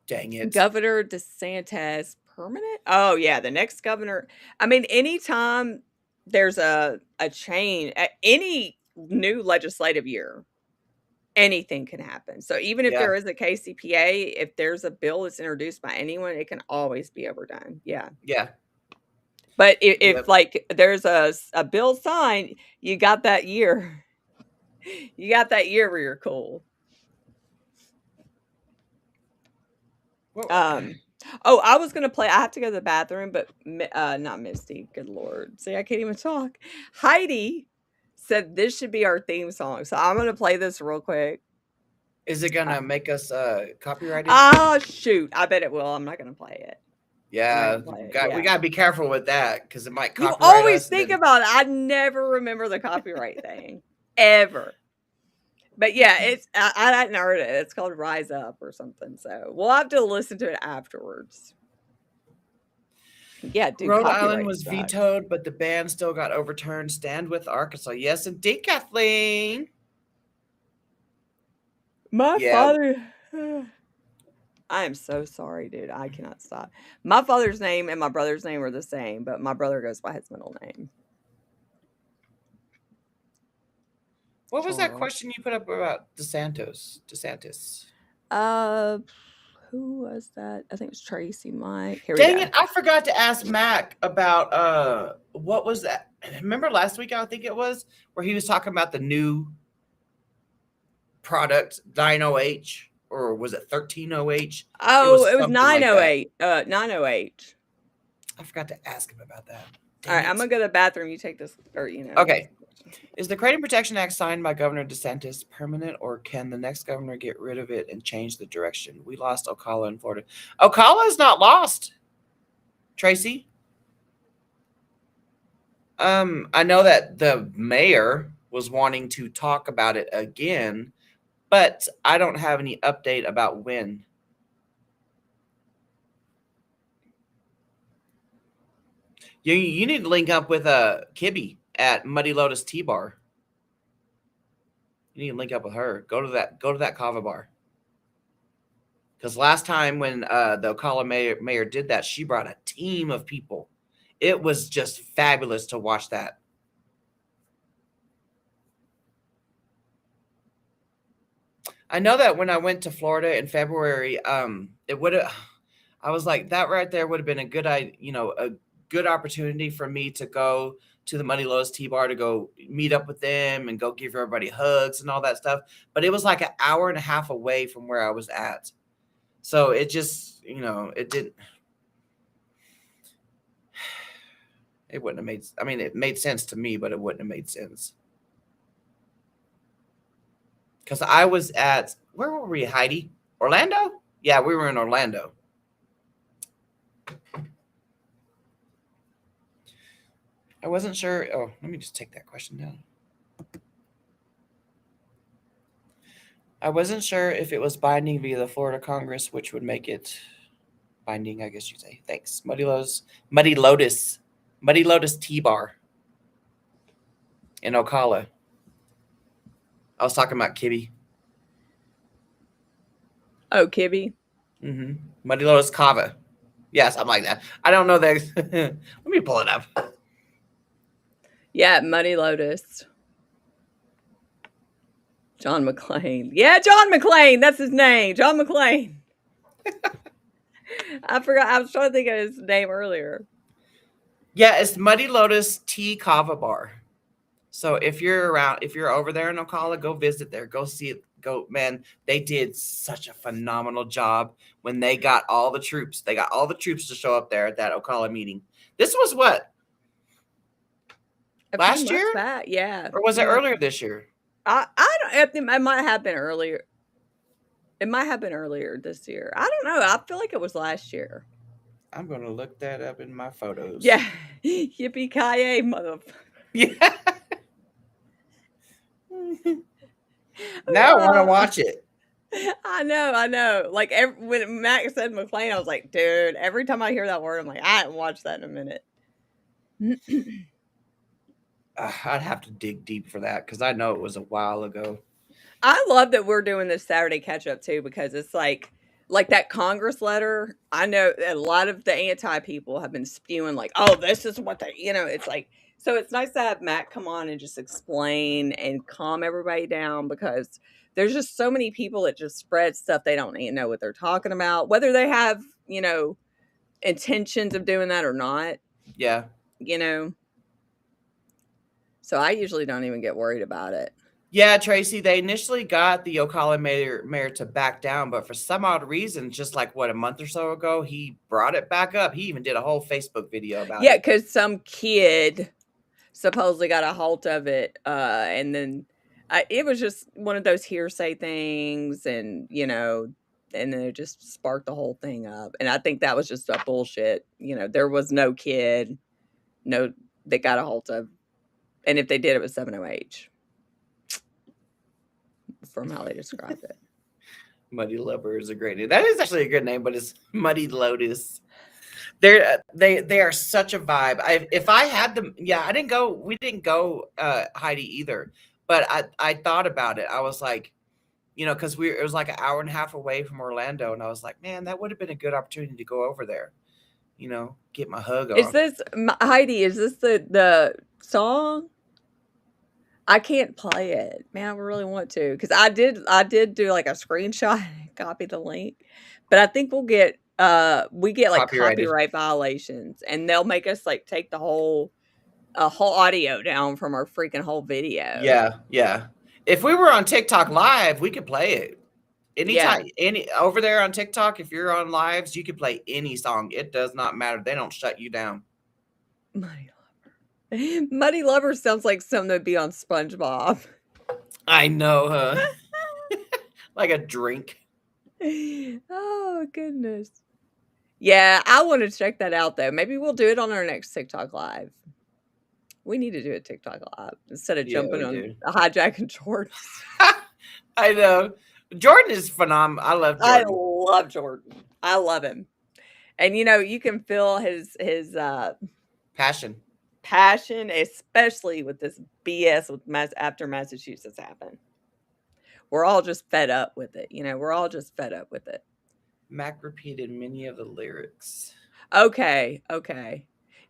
Dang it. Governor DeSantis permanent? Oh yeah, the next governor. I mean, anytime there's a change, any new legislative year, anything can happen. So even if Yeah. there is a KCPA, if there's a bill that's introduced by anyone, it can always be overdone. Yeah. Yeah. But if Yep. like there's a bill signed, you got that year. You got that year where you're cool. Well, I was gonna play. I have to go to the bathroom, but not Misty. Good Lord, see, I can't even talk. Heidi said this should be our theme song, so I'm gonna play this real quick. is it gonna make us copyrighted? Oh shoot, I bet it will. I'm not gonna play it. Yeah, Right, we gotta be careful with that because it might You copyright always us. think about it. I never remember the copyright thing ever. But yeah, it's I hadn't heard it. It's called Rise Up or something. So we'll have to listen to it afterwards. Yeah, dude. Rhode copyright Island was sucks. vetoed, but the ban still got overturned. Stand with Arkansas. Yes, indeed, Kathleen. My Yeah. father. I am so sorry, dude. I cannot stop. My father's name and my brother's name are the same, but my brother goes by his middle name. What was that Charles. question you put up about DeSantis? Who was that? I think it was Tracy Mike. Here Dang we go. it! I forgot to ask Mac about what was that? Remember last week? I think it was where he was talking about the new product 90H, or was it 13OH? Oh, it was something like that. 908. 908. I forgot to ask him about that. All right, Dang I'm it. gonna go to the bathroom. You take this, or Okay. Is the Kratom Protection Act signed by Governor DeSantis permanent, or can the next governor get rid of it and change the direction? We lost Ocala in Florida. Ocala is not lost, Tracy. I know that the mayor was wanting to talk about it again, but I don't have any update about when. You need to link up with Kibby at Muddy Lotus Tea Bar. You need to link up with her. Go to that kava bar. Because last time when the Ocala mayor did that, she brought a team of people. It was just fabulous to watch that. I know that when I went to Florida in February, it would have. I was like, that right there would have been a good opportunity for me to go to the Muddy Lotus Tea Bar to go meet up with them and go give everybody hugs and all that stuff. But it was like an hour and a half away from where I was at, so it just, it didn't. It wouldn't have made. I mean, it made sense to me, but it wouldn't have made sense. Because I was at, where were we, Heidi? Orlando? Yeah, we were in Orlando. I wasn't sure. Oh, let me just take that question down. I wasn't sure if it was binding via the Florida Congress, which would make it binding, I guess you'd say. Thanks. Muddy Lotus Tea Bar in Ocala. I was talking about Kibby. Oh, Kibby. Mm-hmm. Muddy Lotus Cava. Yeah, something like that. I don't know that. Let me pull it up. Yeah, Muddy Lotus. John McClane. Yeah, John McClane. That's his name. John McClane. I forgot. I was trying to think of his name earlier. Yeah, it's Muddy Lotus Tea Cava Bar. So if you're over there in Ocala, go visit there. Go see it. Man, they did such a phenomenal job when they got all the troops. They got all the troops to show up there at that Ocala meeting. This was what? Last year? Back, yeah. Or was it earlier this year? I don't. It might have been earlier. It might have been earlier this year. I don't know. I feel like it was last year. I'm gonna look that up in my photos. Yeah, yippee-ki-yay, motherfucker. Yeah. Now I want to watch it. I know. Like when Max said McClane, I was like, dude. Every time I hear that word, I'm like, I haven't watched that in a minute. I'd have to dig deep for that because I know it was a while ago. I love that we're doing this Saturday catch up too, because it's like that Congress letter. I know a lot of the anti people have been spewing like, oh, this is what they, it's like, so it's nice to have Matt come on and just explain and calm everybody down, because there's just so many people that just spread stuff. They don't even know what they're talking about, whether they have, intentions of doing that or not. Yeah. So I usually don't even get worried about it. Yeah, Tracy, they initially got the Ocala mayor to back down, but for some odd reason, just like a month or so ago, he brought it back up. He even did a whole Facebook video about it. Yeah, because some kid supposedly got a hold of it, and then it was just one of those hearsay things, and and then it just sparked the whole thing up. And I think that was just a bullshit. There was no kid, they got a hold of, and if they did, it was 7OH. From how they described it. Muddy Lover is a great name. That is actually a good name, but it's Muddy Lotus. They are such a vibe. If I had them, yeah, I didn't go. We didn't go, Heidi, either. But I thought about it. I was like, because it was like an hour and a half away from Orlando, and I was like, man, that would have been a good opportunity to go over there. Get my hug on. Is this Heidi? Is this the song? I can't play it, man. I really want to, because I did do like a screenshot and copy the link, but I think we get like copyright violations, and they'll make us like take the whole audio down from our freaking whole video. Yeah. If we were on TikTok live, we could play it anytime. Over there on TikTok, if you're on lives, you can play any song. It does not matter. They don't shut you down. Muddy Lover sounds like something that'd be on SpongeBob. I know, huh? Like a drink. Oh, goodness. Yeah, I want to check that out, though. Maybe we'll do it on our next TikTok Live. We need to do a TikTok Live instead of jumping on hijacking Jordan. I know. Jordan is phenomenal. I love Jordan. I love Jordan. I love him. And, you can feel his passion, especially with this BS after Massachusetts happened. We're all just fed up with it. We're all just fed up with it. Mac repeated many of the lyrics. Okay.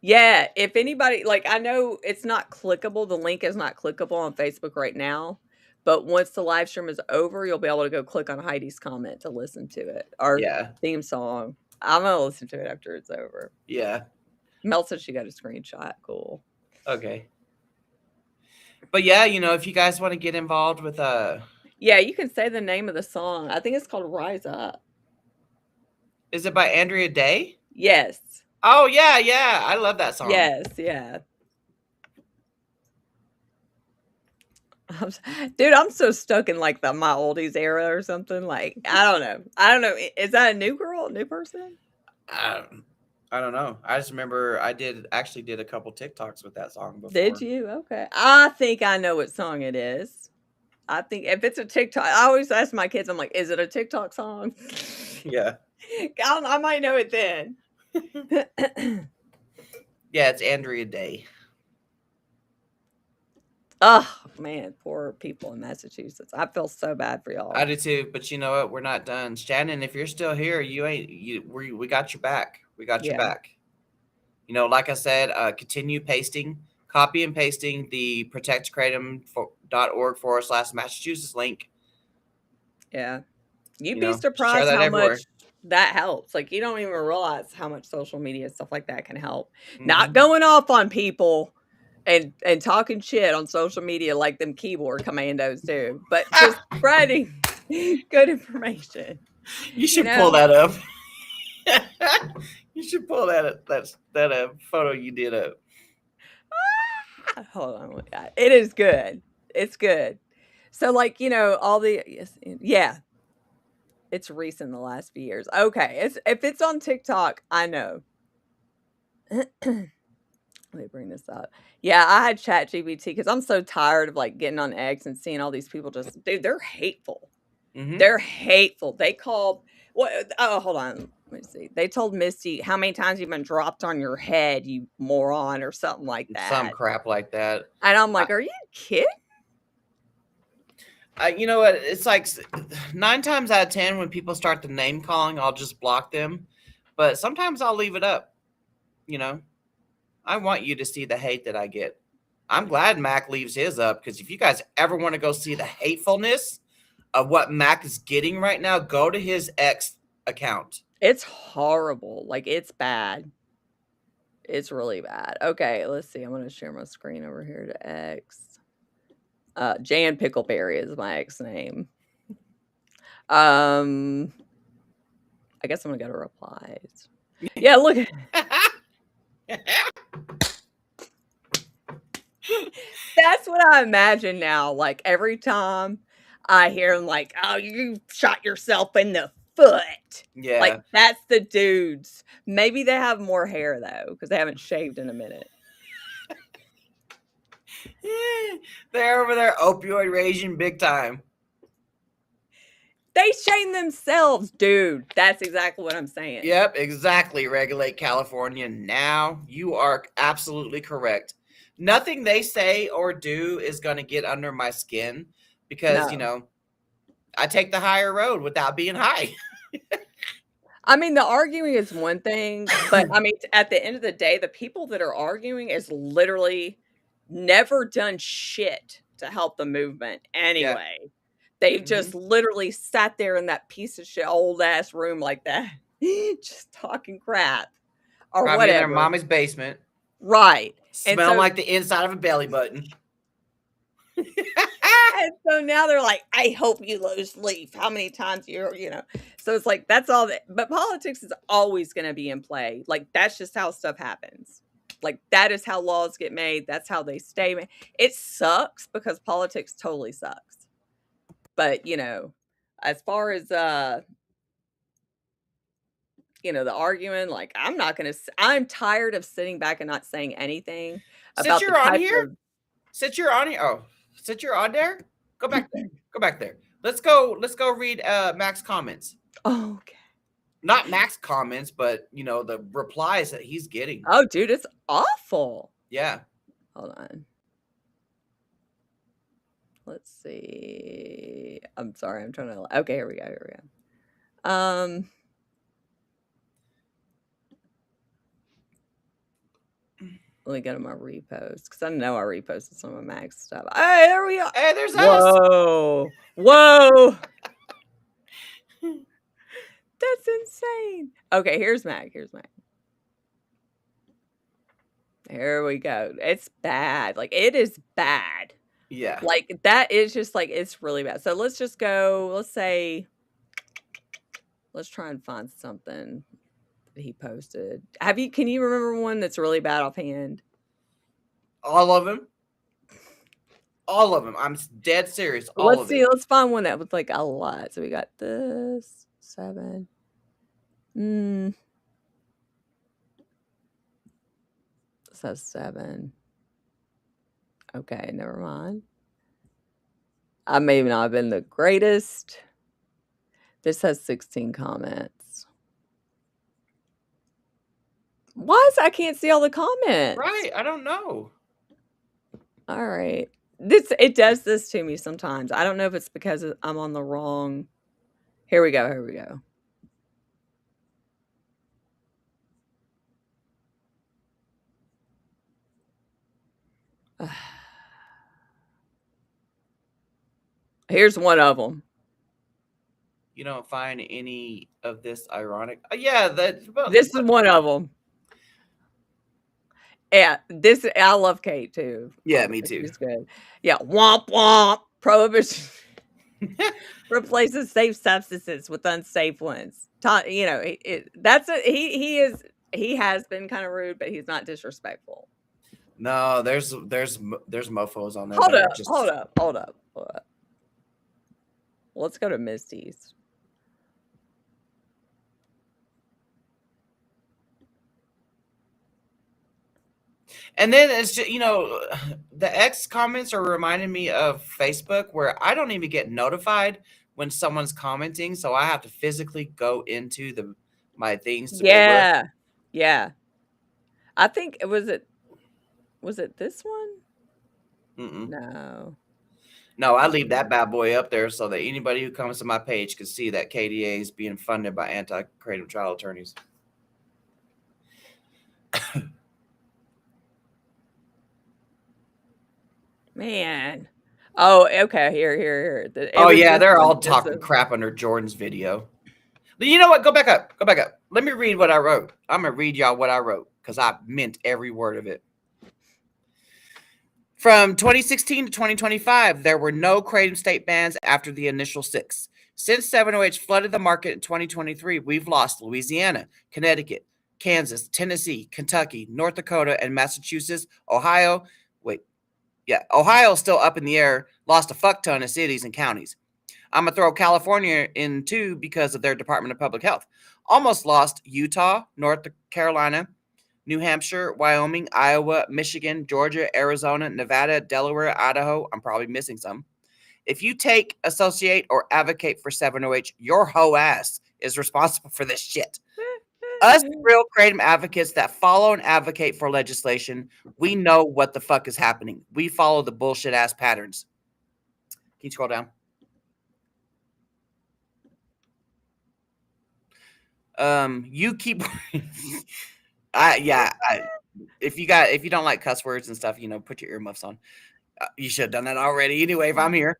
Yeah, if anybody like I know it's not clickable, the link is not clickable on Facebook right now, but once the live stream is over, you'll be able to go click on Heidi's comment to listen to it. Our Yeah. theme song. I'm gonna listen to it after it's over. Yeah. Mel said she got a screenshot. Cool. Okay. But yeah, if you guys want to get involved with Yeah, you can say the name of the song. I think it's called Rise Up. is it by Andrea Day? Yes. Oh yeah, yeah. I love that song. Yes, yeah. Dude, I'm so stuck in like my oldies era or something. Like, I don't know. Is that a new girl, new person? I don't know. I just remember I actually did a couple TikToks with that song before. Did you? Okay. I think I know what song it is. I think if it's a TikTok, I always ask my kids, I'm like, is it a TikTok song? Yeah. I might know it then. Yeah, it's Andrea Day. Oh man, poor people in Massachusetts. I feel so bad for y'all. I do too, but you know what? We're not done. Shannon, if you're still here, we got your back. We got your Yeah. back. Like I said, continue copy and pasting the protectkratom.org/Massachusetts link. Yeah. You'd You know, be share surprised that how everywhere. much that helps. Like, you don't even realize how much social media stuff like that can help. Mhm. Not going off on people and talking shit on social media like them keyboard commandos do, but just spreading good information. You should You pull know? that up. You should pull that photo you did up. Hold on. It is good. It's good. So, like, all the yeah. It's recent the last few years. Okay. If it's on TikTok, I know. Let me bring this up. Yeah, I had ChatGPT because I'm so tired of like getting on X and seeing all these people dude, they're hateful. Mhm. They're hateful. They called hold on. Let me see. They told Misty how many times you've been dropped on your head, you moron, or something like Some that. crap like that. And I'm like, are you kidding? You know what? It's like 9 times out of 10 when people start the name calling, I'll just block them. But sometimes I'll leave it up. I want you to see the hate that I get. I'm glad Mac leaves his up because if you guys ever want to go see the hatefulness of what Mac is getting right now, go to his X account. It's horrible. Like, it's bad. It's really bad. Okay, let's see. I'm going to share my screen over here to X. Jan Pickleberry is my X name. I guess I'm going to go to replies. Yeah, look. That's what I imagine now. Like, every time I hear him like, oh, you shot yourself in the foot. Yeah. Like, that's the dudes. Maybe they have more hair, though, because they haven't shaved in a minute. They're over there opioid raging big time. They shame themselves, dude. That's exactly what I'm saying. Yep, exactly. Regulate California now. You are absolutely correct. Nothing they say or do is going to get under my skin because, No. I take the higher road without being high. I mean, the arguing is one thing, but I mean, at the end of the day, the people that are arguing is literally never done shit to help the movement anyway. They've just literally sat there in that piece of shit old ass room like that, just talking crap or Probably whatever. in their mommy's basement. Right. Smell like the inside of a belly button. And so now they're like, I hope you lose Leaf. How many times so it's like, that's all but politics is always going to be in play. Like, that's just how stuff happens. Like, that is how laws get made. That's how they stay made. It sucks because politics totally sucks. But, as far as, the arguing, like, I'm tired of sitting back and not saying anything about Since you're on here, since you're on there, go back there. Go back there. Let's go read Mac's comments. Oh, okay. Not Mac's comments, but the replies that he's getting. Oh, dude, it's awful. Yeah. Hold on. Let's see. I'm sorry. I'm trying to. Okay, here we go. Let me go to my repost because I know I reposted some of Mac's stuff. Hey, there we are. Hey, there's us. Whoa. Whoa. That's insane. Okay, here's Mac. Here's Mac. There we go. It's bad. Like, it is bad. Yeah. Like, that is just like, it's really bad. So let's just go, let's say, let's try and find something that he posted. Can you remember one that's really bad offhand? All of them. All of them. I'm dead serious. Let's see. Let's find one that was like a lot. So we got this 7. So 7. Okay, never mind. I may not have been the greatest. This has 16 comments. Why is I can't see all the comments? Right. I don't know. All right. It does this to me sometimes. I don't know if it's because I'm on the wrong. Here we go. Here we go. Here's one of them. You don't find any of this ironic? Yeah, this is one of them. Yeah, I love Kate too. Yeah, me too. She's good. Yeah, womp womp. Prohibition replaces safe substances with unsafe ones. You know, that's it. He has been kind of rude, but he's not disrespectful. No, there's mofos on there. Hold up. Let's go to Misty's. And then it's just, the X comments are reminding me of Facebook, where I don't even get notified when someone's commenting, so I have to physically go into my things. Yeah. I think was it this one? No, I leave that bad boy up there so that anybody who comes to my page can see that KDA is being funded by anti-creative trial attorneys. Man. Oh, okay. Here. They're all talking crap under Jordan's video. But you know what? Go back up. Let me read what I wrote. I'm going to read y'all what I wrote because I meant every word of it. From 2016 to 2025, there were no Kratom state bans after the initial 6. Since 7OH flooded the market in 2023, we've lost Louisiana, Connecticut, Kansas, Tennessee, Kentucky, North Dakota, and Massachusetts. Ohio's still up in the air, lost a fuck ton of cities and counties. I'm going to throw California in too because of their Department of Public Health. Almost lost Utah, North Carolina, New Hampshire, Wyoming, Iowa, Michigan, Georgia, Arizona, Nevada, Delaware, Idaho. I'm probably missing some. If you take, associate, or advocate for 7OH, your hoe ass is responsible for this shit. Us real Kratom advocates that follow and advocate for legislation, we know what the fuck is happening. We follow the bullshit ass patterns. Can you scroll down? You keep if you don't like cuss words and stuff, put your earmuffs on. You should have done that already. Anyway, if I'm here,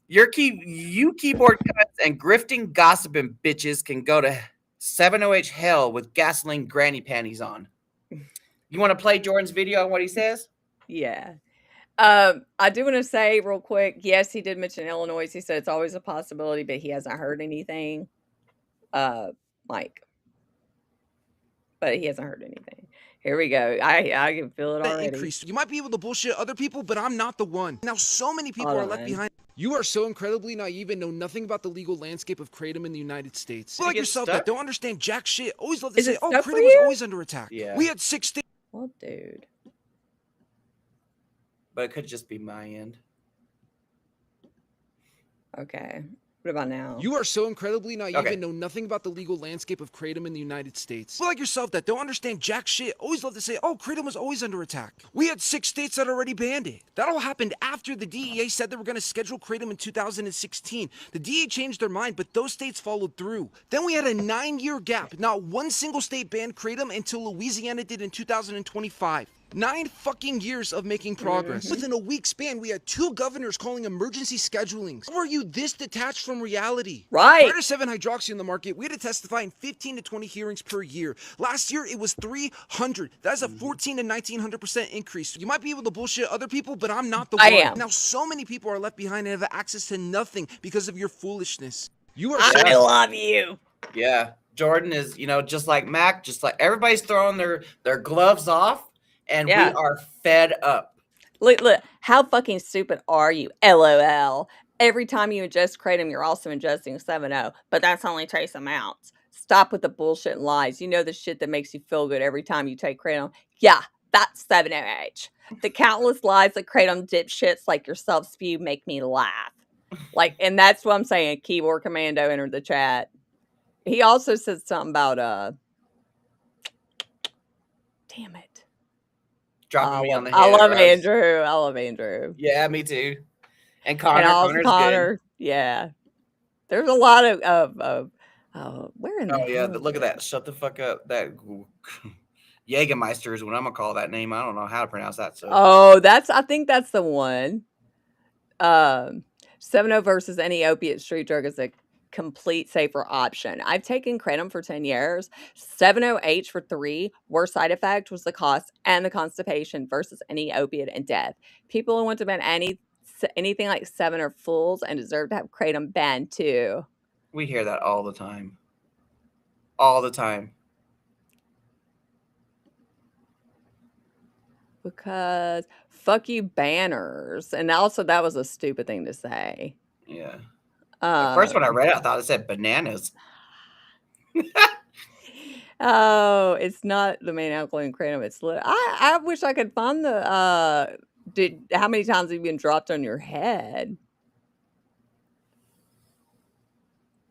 you keyboard cuts and grifting gossiping bitches can go to 7OH hell with gasoline granny panties on. You want to play Jordan's video on what he says? Yeah. I do want to say real quick, yes, he did mention Illinois. He said it's always a possibility, but he hasn't heard anything. Mike. But he hasn't heard anything. Here we go. I can feel it already. You might be able to bullshit other people, but I'm not the one. Now, so many people are left behind. You are so incredibly naive and know nothing about the legal landscape of Kratom in the United States. Like yourself that don't understand jack shit. Always love to say, oh, Kratom was always under attack. Yeah. We had 6 states. Well, dude. But it could just be my end. Okay. What about now? You are so incredibly naive and know nothing about the legal landscape of Kratom in the United States. Like yourself that don't understand jack shit. Always love to say, oh, Kratom was always under attack. We had 6 states that already banned it. That all happened after the DEA said they were going to schedule Kratom in 2016. The DEA changed their mind, but those states followed through. Then we had a 9-year gap. Not one single state banned Kratom until Louisiana did in 2025. 9 fucking years of making progress. Mhm. Within a week span, we had 2 governors calling emergency schedulings. How are you this detached from reality? Right. Prior to 7-hydroxy on the market, we had to testify in 15 to 20 hearings per year. Last year, it was 300. That is a 14 to 1900% increase. You might be able to bullshit other people, but I'm not the I one. am. Now, so many people are left behind and have access to nothing because of your foolishness. You are I Yeah. love you. Yeah. Jordan is, just like Mac, just like everybody's throwing their gloves off, and we Yeah. are fed up. Look, how fucking stupid are you? LOL. Every time you ingest kratom, you're also ingesting 7-0, but that's only trace amounts. Stop with the bullshit and lies. You know the shit that makes you feel good every time you take kratom. Yeah, that's 7-0H. The countless lies that kratom dipshits like yourself spew make me laugh. Like, and that's what I'm saying. Keyboard Commando entered the chat. He also said something about damn it. Dropping me on the head. I love Russ. Andrew. I love Andrew. Yeah, me too. And And Connor. also Connor's Connor. Yeah. There's a lot of where in good. the Oh yeah, hell look at that. Shut the fuck up. That Jägermeister is what I'm gonna call that name. I don't know how to pronounce that. So Oh, I think that's the one. 7-0 versus any opiate street drug is a complete safer option. I've taken kratom for 10 years. 7-0H for 3. Worst side effect was the cost and the constipation versus any opiate and death. People who want to ban anything like 7 are fools and deserve to have kratom banned too. we hear that all the time. All the time. Because fuck you banners. And also that was a stupid thing to say. Yeah. The first one I read, I thought it said bananas. Oh, it's not the main alkaline kratom. It's I wish I could find the how many times have you been dropped on your head?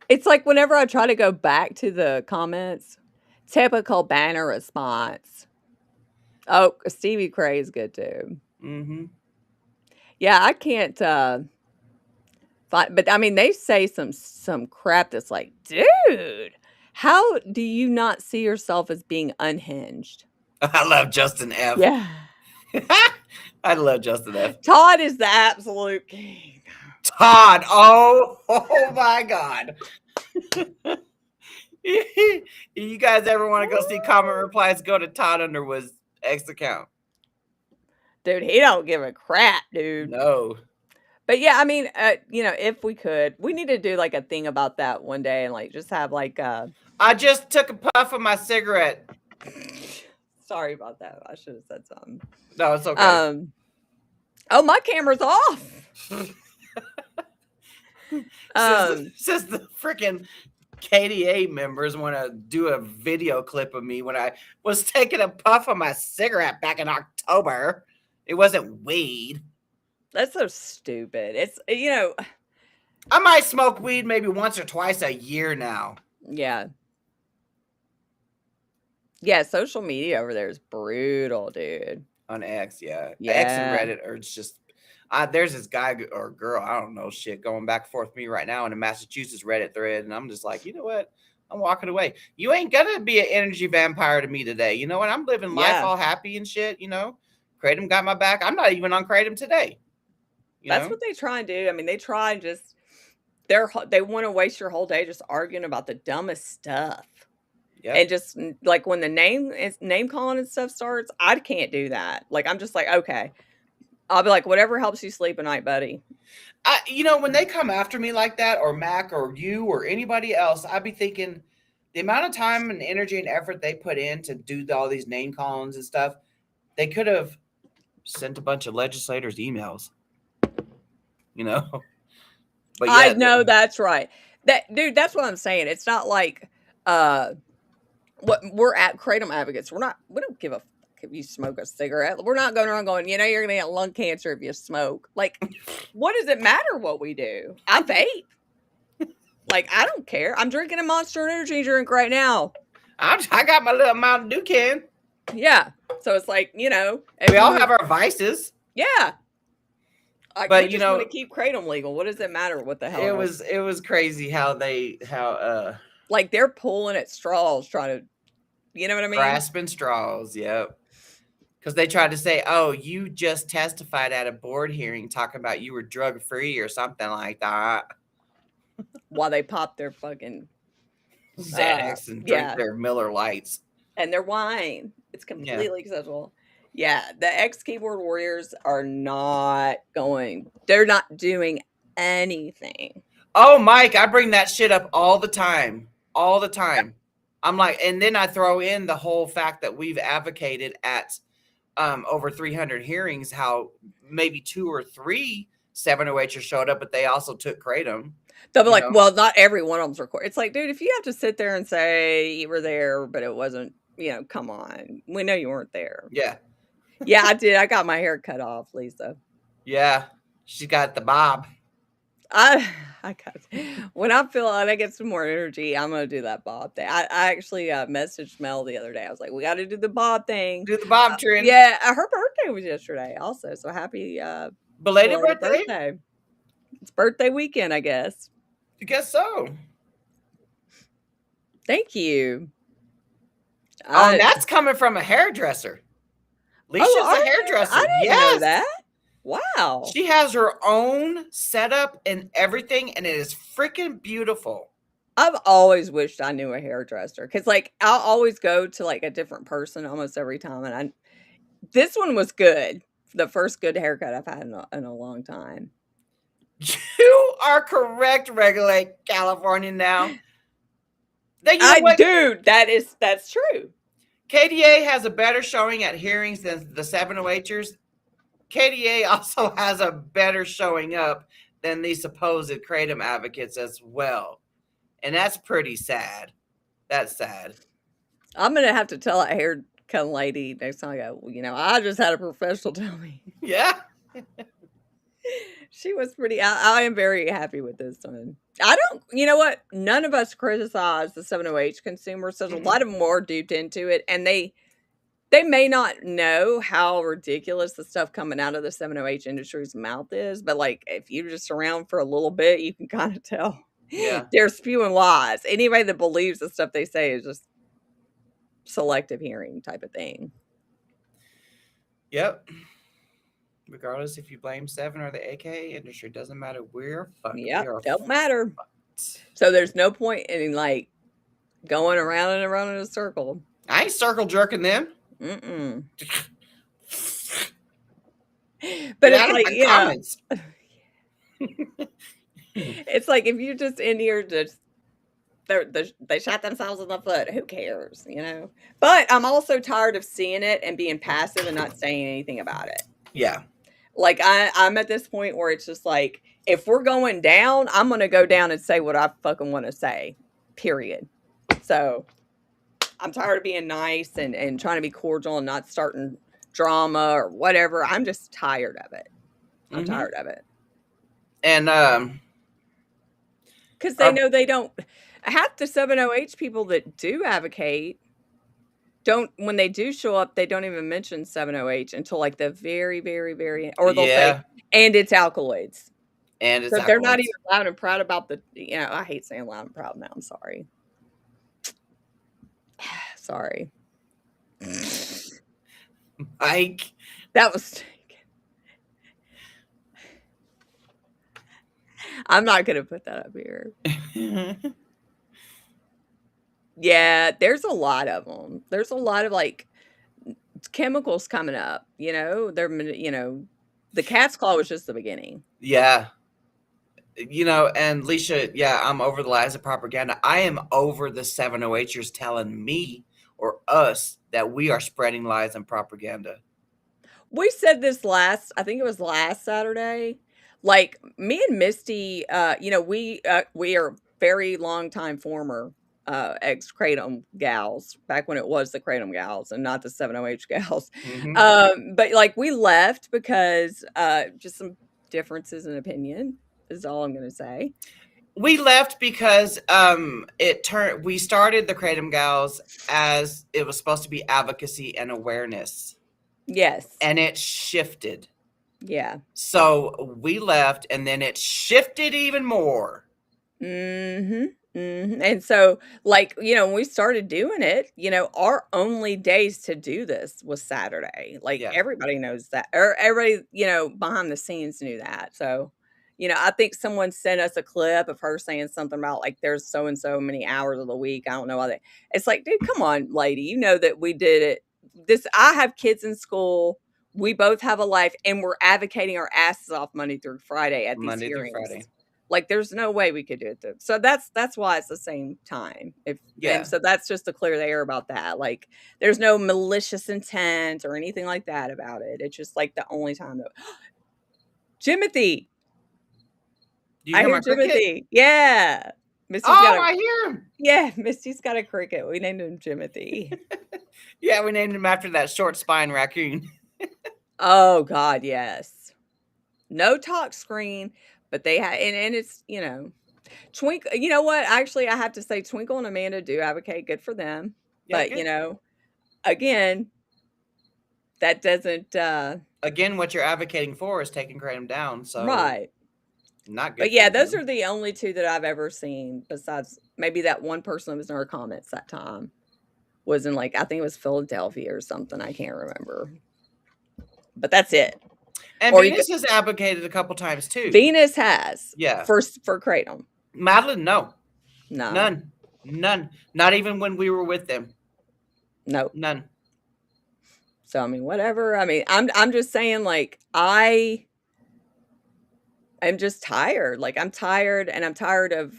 It's like whenever I try to go back to the comments, typical banner response. Oh, Stevie Cray is good too. Mm-hmm. Yeah, I can't find, but I mean, they say some crap that's like, dude, how do you not see yourself as being unhinged? I love Justin F. Yeah. I love Justin F. Todd is the absolute king. Todd. Oh my God. You guys ever want to go see comment replies? Go to Todd Underwood's X account. Dude, he don't give a crap, dude. No. But yeah, I mean, if we could, we need to do like a thing about that one day and like just have like I just took a puff of my cigarette. Sorry about that. I should have said something. No, it's okay. Oh, my camera's off. Since the freaking KDA members want to do a video clip of me when I was taking a puff of my cigarette back in October. It wasn't weed. That's so stupid. It's, I might smoke weed maybe once or twice a year now. Yeah. Yeah, social media over there is brutal, dude. On X, yeah. Yeah. X and Reddit are just... there's this guy or girl, I don't know, shit, going back and forth with me right now in a Massachusetts Reddit thread, and I'm just like, you know what? I'm walking away. You ain't gonna be an energy vampire to me today. You know what? I'm living life all happy and shit, Kratom got my back. I'm not even on Kratom today. That's what they try and do. I mean, they try and just... They want to waste your whole day just arguing about the dumbest stuff. Yep. And just like when the name calling and stuff starts, I can't do that. Like, I'm just like, okay. I'll be like, whatever helps you sleep at night, buddy. When they come after me like that, or Mac or you or anybody else, I'd be thinking the amount of time and energy and effort they put in to do all these name callings and stuff, they could have sent a bunch of legislators emails, But yeah, I know that's right. Dude, that's what I'm saying. It's not like what we're at Kratom advocates. We don't give a fuck if you smoke a cigarette. We're not going around going, you're gonna get lung cancer if you smoke. Like, what does it matter what we do? I vape. Like, I don't care. I'm drinking a Monster Energy drink right now. I got my little Mountain Dew can. Yeah. So it's like, we all have our vices. Yeah. But we just want to keep Kratom legal. What does it matter what the hell? It was crazy how like they're pulling at straws trying to, you know what I mean? Grasping straws, yep. Because they tried to say, oh, you just testified at a board hearing talking about you were drug free or something like that. While they pop their fucking Xanax and drink their Miller Lights. And their wine. It's completely acceptable. Yeah, the ex-keyboard warriors are not going. They're not doing anything. Oh, Mike, I bring that shit up all the time. All the time. I'm like, and then I throw in the whole fact that we've advocated at over 300 hearings how maybe 2 or 3 708ers showed up, but they also took kratom. They'll be like, well, not every one of them's recorded. It's like, dude, if you have to sit there and say you were there, but it wasn't, come on. We know you weren't there. Yeah. Yeah, I did. I got my hair cut off, Lisa. Yeah. She got the bob. When I feel like I get some more energy, I'm going to do that bob thing. I actually messaged Mel the other day. I was like, we got to do the bob thing. Do the bob trend. Yeah. Her birthday was yesterday also. So happy belated birthday. It's birthday weekend, I guess. I guess so. Thank you. Oh, that's coming from a hairdresser. Alicia's a hairdresser. I didn't know that. Wow. She has her own setup and everything, and it is freaking beautiful. I've always wished I knew a hairdresser because, I'll always go to a different person almost every time, and this one was good. The first good haircut I've had in a long time. You are correct, Regulate California now. Dude, that's true. KDA has a better showing at hearings than the 708ers. KDA also has a better showing up than the supposed kratom advocates as well. And that's pretty sad. That's sad. I'm going to have to tell that haircut lady next time I go, I just had a professional tell me. Yeah. She was pretty, I am very happy with this one. You know what? None of us criticize the 708 consumers. There's a lot of them more duped into it. And they may not know how ridiculous the stuff coming out of the 708 industry's mouth is. But if you're just around for a little bit, you can kind of tell. Yeah. They're spewing lies. Anybody that believes the stuff they say is just selective hearing type of thing. Yep. Regardless if you blame 7 or the AK industry, doesn't matter. We're fucked. Yeah, don't matter. So there's no point in going around and around in a circle. I ain't circle jerking them. Mm-mm. But it's it's like if you're just in here just they shot themselves in the foot. Who cares, But I'm also tired of seeing it and being passive and not saying anything about it. Yeah. I'm at this point where it's just if we're going down, I'm going to go down and say what I fucking want to say, period. So I'm tired of being nice and trying to be cordial and not starting drama or whatever. I'm just tired of it. I'm tired of it. And, because they know they don't, half the 708 people that do advocate when they do show up, they don't even mention 708 until the very, very, very, or they'll say, and it's alkaloids. And it's they're not even loud and proud about I hate saying loud and proud now. I'm sorry. Sorry. Mike. That was, I'm not going to put that up here. Yeah, there's a lot of them. There's a lot of chemicals coming up, they're, the cat's claw was just the beginning. Yeah. And Alicia, I'm over the lies of propaganda. I am over the 708ers telling me or us that we are spreading lies and propaganda. We said this I think it was last Saturday. Me and Misty, we are very long time former ex-kratom gals back when it was the kratom gals and not the 708 gals. But we left because just some differences in opinion is all I'm going to say. We left because we started the kratom gals as it was supposed to be advocacy and awareness. Yes. And it shifted. Yeah. So we left and then it shifted even more. Mm-hmm. And so, like, when we started doing it, our only days to do this was Saturday. Like, Yeah. everybody knows that, or everybody, behind the scenes knew that. So, I think someone sent us a clip of her saying something about like there's so and so many hours of the week. I don't know why they. It's like, dude, come on, lady. You know that we did it. I have kids in school. We both have a life, and we're advocating our asses off Monday through Friday at these Monday through hearings. Friday. Like, there's no way we could do it. So that's why it's the same time. And so that's just to clear the air about that. Like, there's no malicious intent or anything like that about it. It's just like the only time that Jimothy. Do you I hear hear my cricket? Jimothy. Yeah. Misty's I hear him. Yeah, Misty's got a cricket. We named him Jimothy. Yeah, we named him after that short spine raccoon. Oh God, yes. No talk screen, but they had, and it's, Twinkle, you know what? Actually, I have to say Twinkle and Amanda do advocate. Good for them. Yeah, But, good. Again, that doesn't, Again, what you're advocating for is taking Kratom down. So right. not good. But yeah, those are the only two that I've ever seen, besides maybe that one person that was in our comments that time was in, like, I think it was Philadelphia or something. I can't remember. But that's it. And Venus has advocated a couple times too. Venus has. Yeah. For Kratom. Madeline, no. No. None. Not even when we were with them. No. None. So I mean, whatever. I mean, I'm just saying, like, I'm just tired. Like, I'm tired, and I'm tired of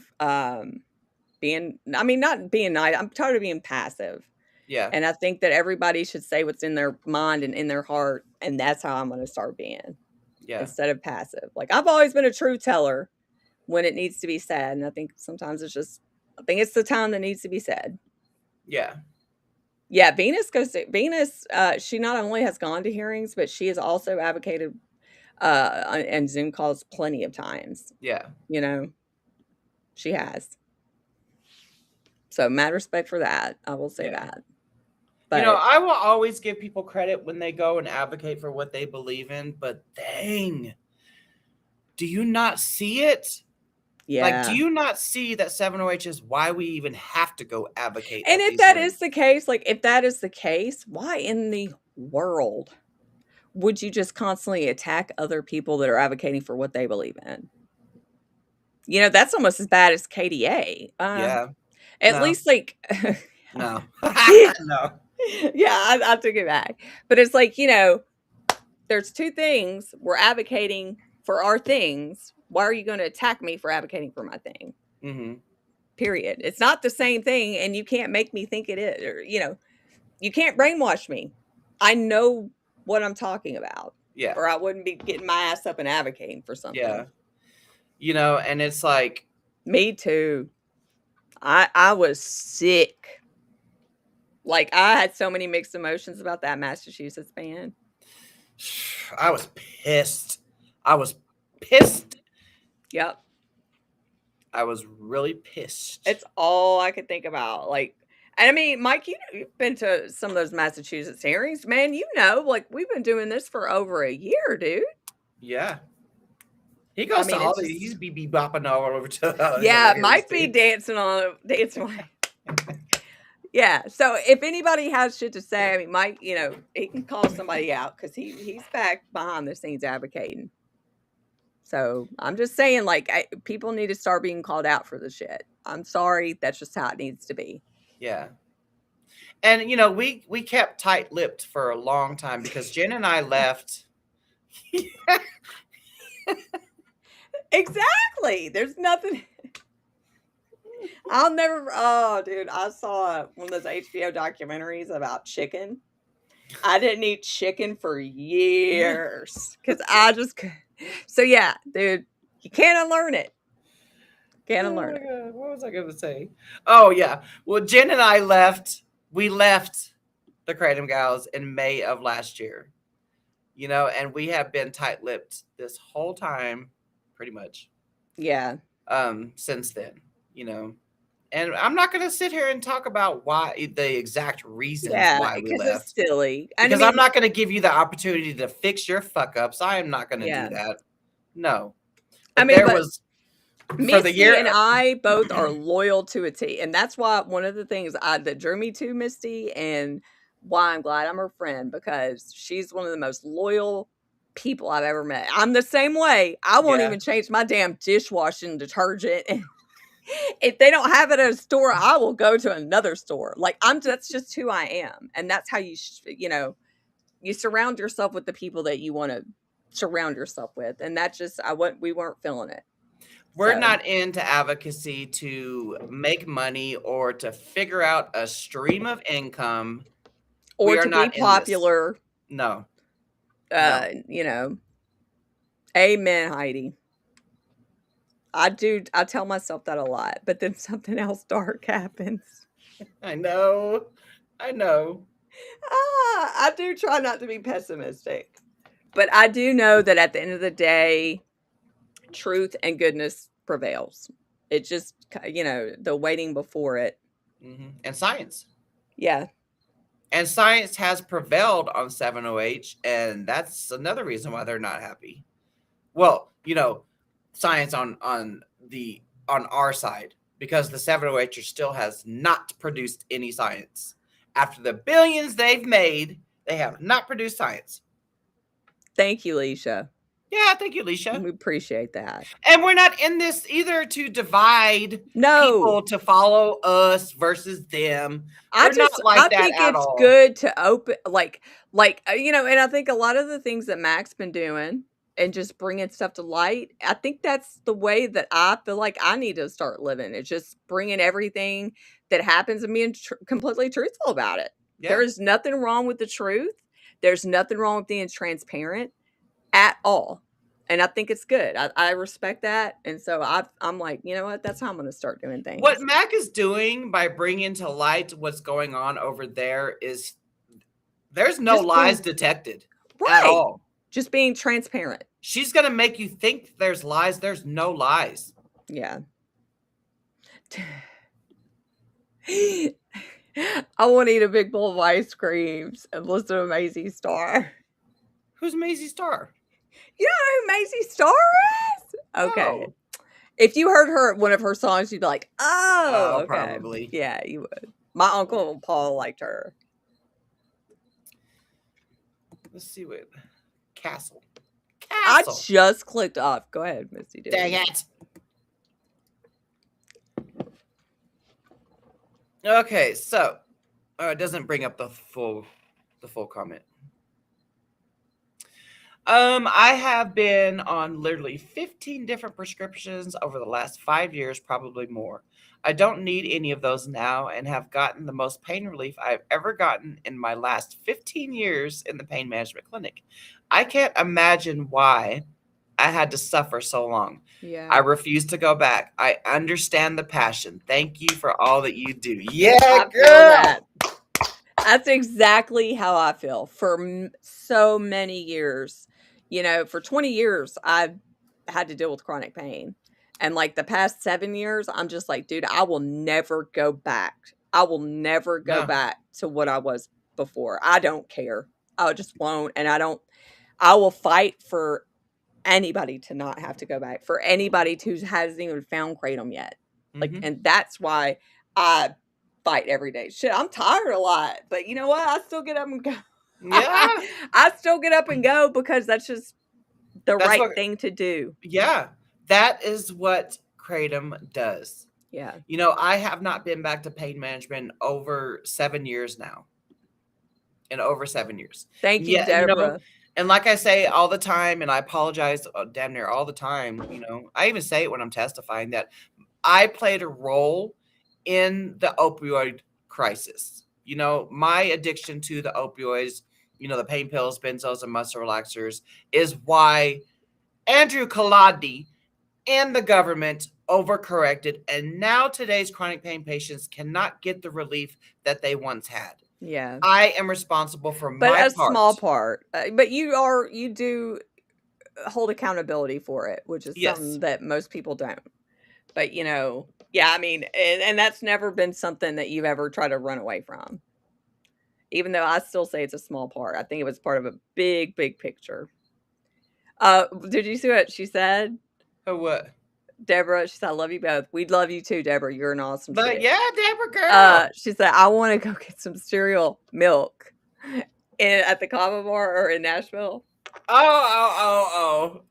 being, I mean, not being nice. I'm tired of being passive. Yeah. And I think that everybody should say what's in their mind and in their heart, and that's how I'm going to start being. Yeah. Instead of passive. Like, I've always been a truth teller when it needs to be said, and I think sometimes I think it's the time that needs to be said. Yeah. Yeah, Venus, she not only has gone to hearings, but she has also advocated and Zoom calls plenty of times. Yeah. She has. So mad respect for that. I will say that. But I will always give people credit when they go and advocate for what they believe in, but dang, do you not see it? Yeah. Like, do you not see that 7OH is why we even have to go advocate? And if that is the case, why in the world would you just constantly attack other people that are advocating for what they believe in? That's almost as bad as KDA. Yeah. At least, like, no. No. Yeah, I took it back. But it's like, there's two things. We're advocating for our things. Why are you going to attack me for advocating for my thing? Mm-hmm. Period. It's not the same thing, and you can't make me think it is. Or, you can't brainwash me. I know what I'm talking about. Yeah. Or I wouldn't be getting my ass up and advocating for something. Yeah. And it's like... Me too. I was sick. Like, I had so many mixed emotions about that Massachusetts ban. I was pissed. Yep. I was really pissed. It's all I could think about. Like, and I mean, Mike, you've been to some of those Massachusetts hearings, man. Like, we've been doing this for over a year, dude. Yeah. He goes to all these. He's be bopping all over to. Yeah, Mike be dancing away. Yeah. So if anybody has shit to say, I mean, Mike, he can call somebody out because he's back behind the scenes advocating. So I'm just saying, like, people need to start being called out for the shit. I'm sorry, that's just how it needs to be. Yeah. And we kept tight-lipped for a long time because Jen and I left. Exactly. There's nothing. Oh, dude, I saw one of those HBO documentaries about chicken. I didn't eat chicken for years because so yeah, dude, you can't unlearn it. Can't unlearn it. God. What was I going to say? Oh, yeah. Well, Jen and I left. We left the Kratom Gals in May of last year. And we have been tight-lipped this whole time, pretty much. Yeah. Since then, And I'm not going to sit here and talk about why the exact reasons why we left. It's silly. Because I'm not going to give you the opportunity to fix your fuck ups. I am not going to do that. No. But For the Misty year, and I both are loyal to a T, and that's why one of the things that drew me to Misty, and why I'm glad I'm her friend, because she's one of the most loyal people I've ever met. I'm the same way. I won't Yeah. even change my damn dishwashing detergent. And if they don't have it at a store, I will go to another store. Like that's just who I am, and that's how you surround yourself with the people that you want to surround yourself with, and that just we weren't feeling it. We're So. not into advocacy to make money or to figure out a stream of income. Or We are to be not in this. popular. No. Amen, Heidi. I tell myself that a lot, but then something else dark happens. I know. I do try not to be pessimistic, but I do know that at the end of the day, truth and goodness prevails. It just, the waiting before it. Mm-hmm. And science. Yeah. And science has prevailed on 7OH, and that's another reason why they're not happy. Well, science on our side, because the 7OH still has not produced any science. After the billions they've made, they have not produced science. Thank you, Leisha. Yeah, thank you, Leisha. We appreciate that. And we're not in this either to divide people to follow us versus them. I think it's good to open, and I think a lot of the things that Mac's been doing and just bringing stuff to light, I think that's the way that I feel like I need to start living. It's just bringing everything that happens and being completely truthful about it. Yeah. There is nothing wrong with the truth. There's nothing wrong with being transparent at all. And I think it's good. I respect that. And so I'm like, you know what? That's how I'm going to start doing things. What Mac is doing by bringing to light what's going on over there is there's no lies detected at all. Just being transparent. She's going to make you think there's lies. There's no lies. Yeah. I want to eat a big bowl of ice creams and listen to Maisie Star. Who's Maisie Star? You don't know who Maisie Star is? Okay. Oh. If you heard one of her songs, you'd be like, oh, okay. Probably. Yeah, you would. My uncle Paul liked her. Let's see what Castle. I just clicked off. Go ahead, Misty. Dang it. Okay, so it doesn't bring up the full comment. I have been on literally 15 different prescriptions over the last 5 years, probably more. I don't need any of those now and have gotten the most pain relief I've ever gotten in my last 15 years in the pain management clinic. I can't imagine why I had to suffer so long. Yeah. I refuse to go back. I understand the passion. Thank you for all that you do. Yeah, girl. That's exactly how I feel for so many years. For 20 years, I've had to deal with chronic pain. And like the past 7 years, I'm just like, dude, I will never go back. I will never go back to what I was before. I don't care. I just won't. And I will fight for anybody to not have to go back, for anybody who hasn't even found kratom yet. And that's why I fight every day. Shit, I'm tired a lot, but you know what? I still get up and go. Yeah. I still get up and go because that's just the right thing to do. Yeah. That is what kratom does. Yeah. I have not been back to pain management over 7 years now. In over 7 years. Thank you, Deborah. And like I say all the time, and I apologize damn near all the time, I even say it when I'm testifying, that I played a role in the opioid crisis. My addiction to the opioids, the pain pills, benzos, and muscle relaxers is why Andrew Kaladi and the government overcorrected. And now today's chronic pain patients cannot get the relief that they once had. Yeah. I am responsible for my part. But a small part. But you do hold accountability for it, which is something that most people don't. But, I mean, and that's never been something that you've ever tried to run away from. Even though I still say it's a small part. I think it was part of a big, big picture. Did you see what she said? Oh, what? Deborah, she said, I love you both. We'd love you too, Deborah. You're an awesome But chick. yeah, Deborah girl. She said, I want to go get some cereal milk at the Kava Bar or in Nashville. Oh.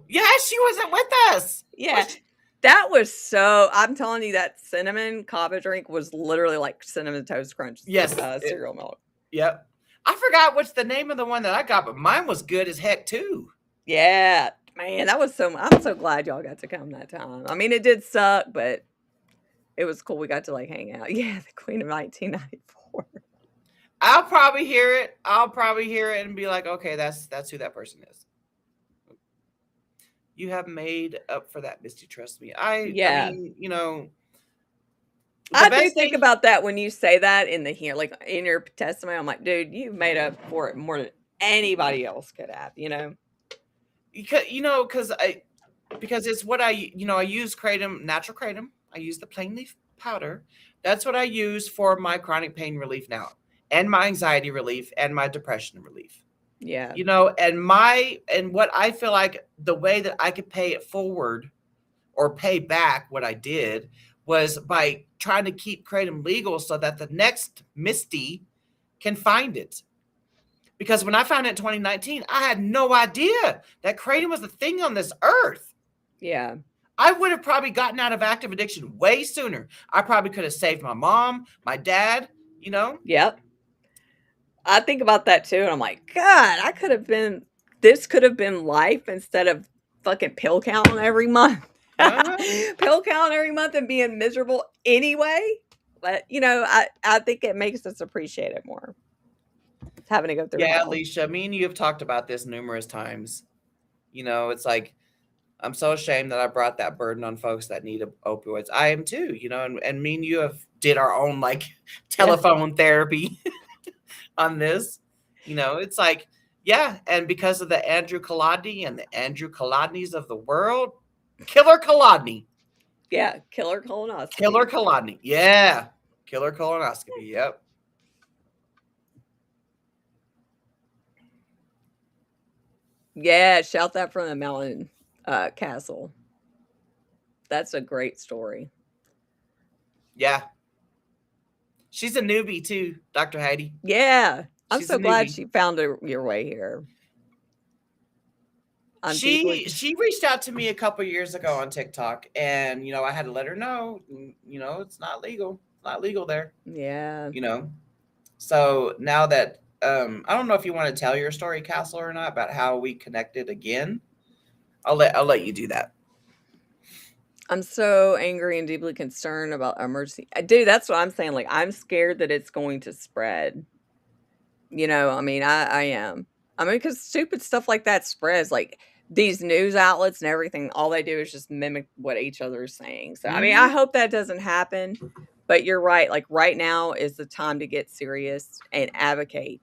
Yeah, she wasn't with us. Yeah. That was so, I'm telling you, that cinnamon kava drink was literally like Cinnamon Toast Crunch. Yes. Cereal milk. Yep. I forgot what's the name of the one that I got, but mine was good as heck too. Yeah. Man, that was I'm so glad y'all got to come that time. I mean, it did suck, but it was cool. We got to like hang out. Yeah, the Queen of 1994. I'll probably hear it. And be like, okay, that's who that person is. You have made up for that, Misty. Trust me. I mean, you know. I do think about that when you say that in like in your testimony. I'm like, dude, you've made up for it more than anybody else could have, you know? Because it's what I use kratom, natural kratom. I use the plain leaf powder. That's what I use for my chronic pain relief now, and my anxiety relief, and my depression relief. Yeah. You know, and what I feel like the way that I could pay it forward or pay back what I did was by trying to keep kratom legal so that the next Misty can find it. Because when I found it in 2019, I had no idea that kratom was a thing on this earth. Yeah. I would have probably gotten out of active addiction way sooner. I probably could have saved my mom, my dad, you know? Yep. I think about that too, and I'm like, God, this could have been life instead of fucking pill counting every month. Pill counting every month and being miserable anyway. But, you know, I think it makes us appreciate it more. Having to go through Yeah, Alicia, me and you have talked about this numerous times. You know, it's like, I'm so ashamed that I brought that burden on folks that need opioids. I am too, you know, and me and you have did our own like telephone therapy on this. You know, it's like, yeah, and because of the Andrew Kolodny and the Andrew Kolodnys of the world, Killer Kolodny. Yeah, Killer Colonoscopy. Killer Kolodny. Yeah. Killer Colonoscopy. Yep. Yeah, shout that from the mountain castle. That's a great story. Yeah. She's a newbie too, Dr. Heidi. Yeah. I'm so glad she found your way here. She reached out to me a couple years ago on TikTok, and you know, I had to let her know, you know, it's not legal. It's not legal there. Yeah. You know. So now that I don't know if you want to tell your story, Castle, or not, about how we connected again. I'll let you do that. I'm so angry and deeply concerned about emergency. Dude, that's what I'm saying. Like, I'm scared that it's going to spread. You know, I mean, I am. I mean, because stupid stuff like that spreads. Like, these news outlets and everything, all they do is just mimic what each other is saying. So, I mean, I hope that doesn't happen. But you're right. Like, right now is the time to get serious and advocate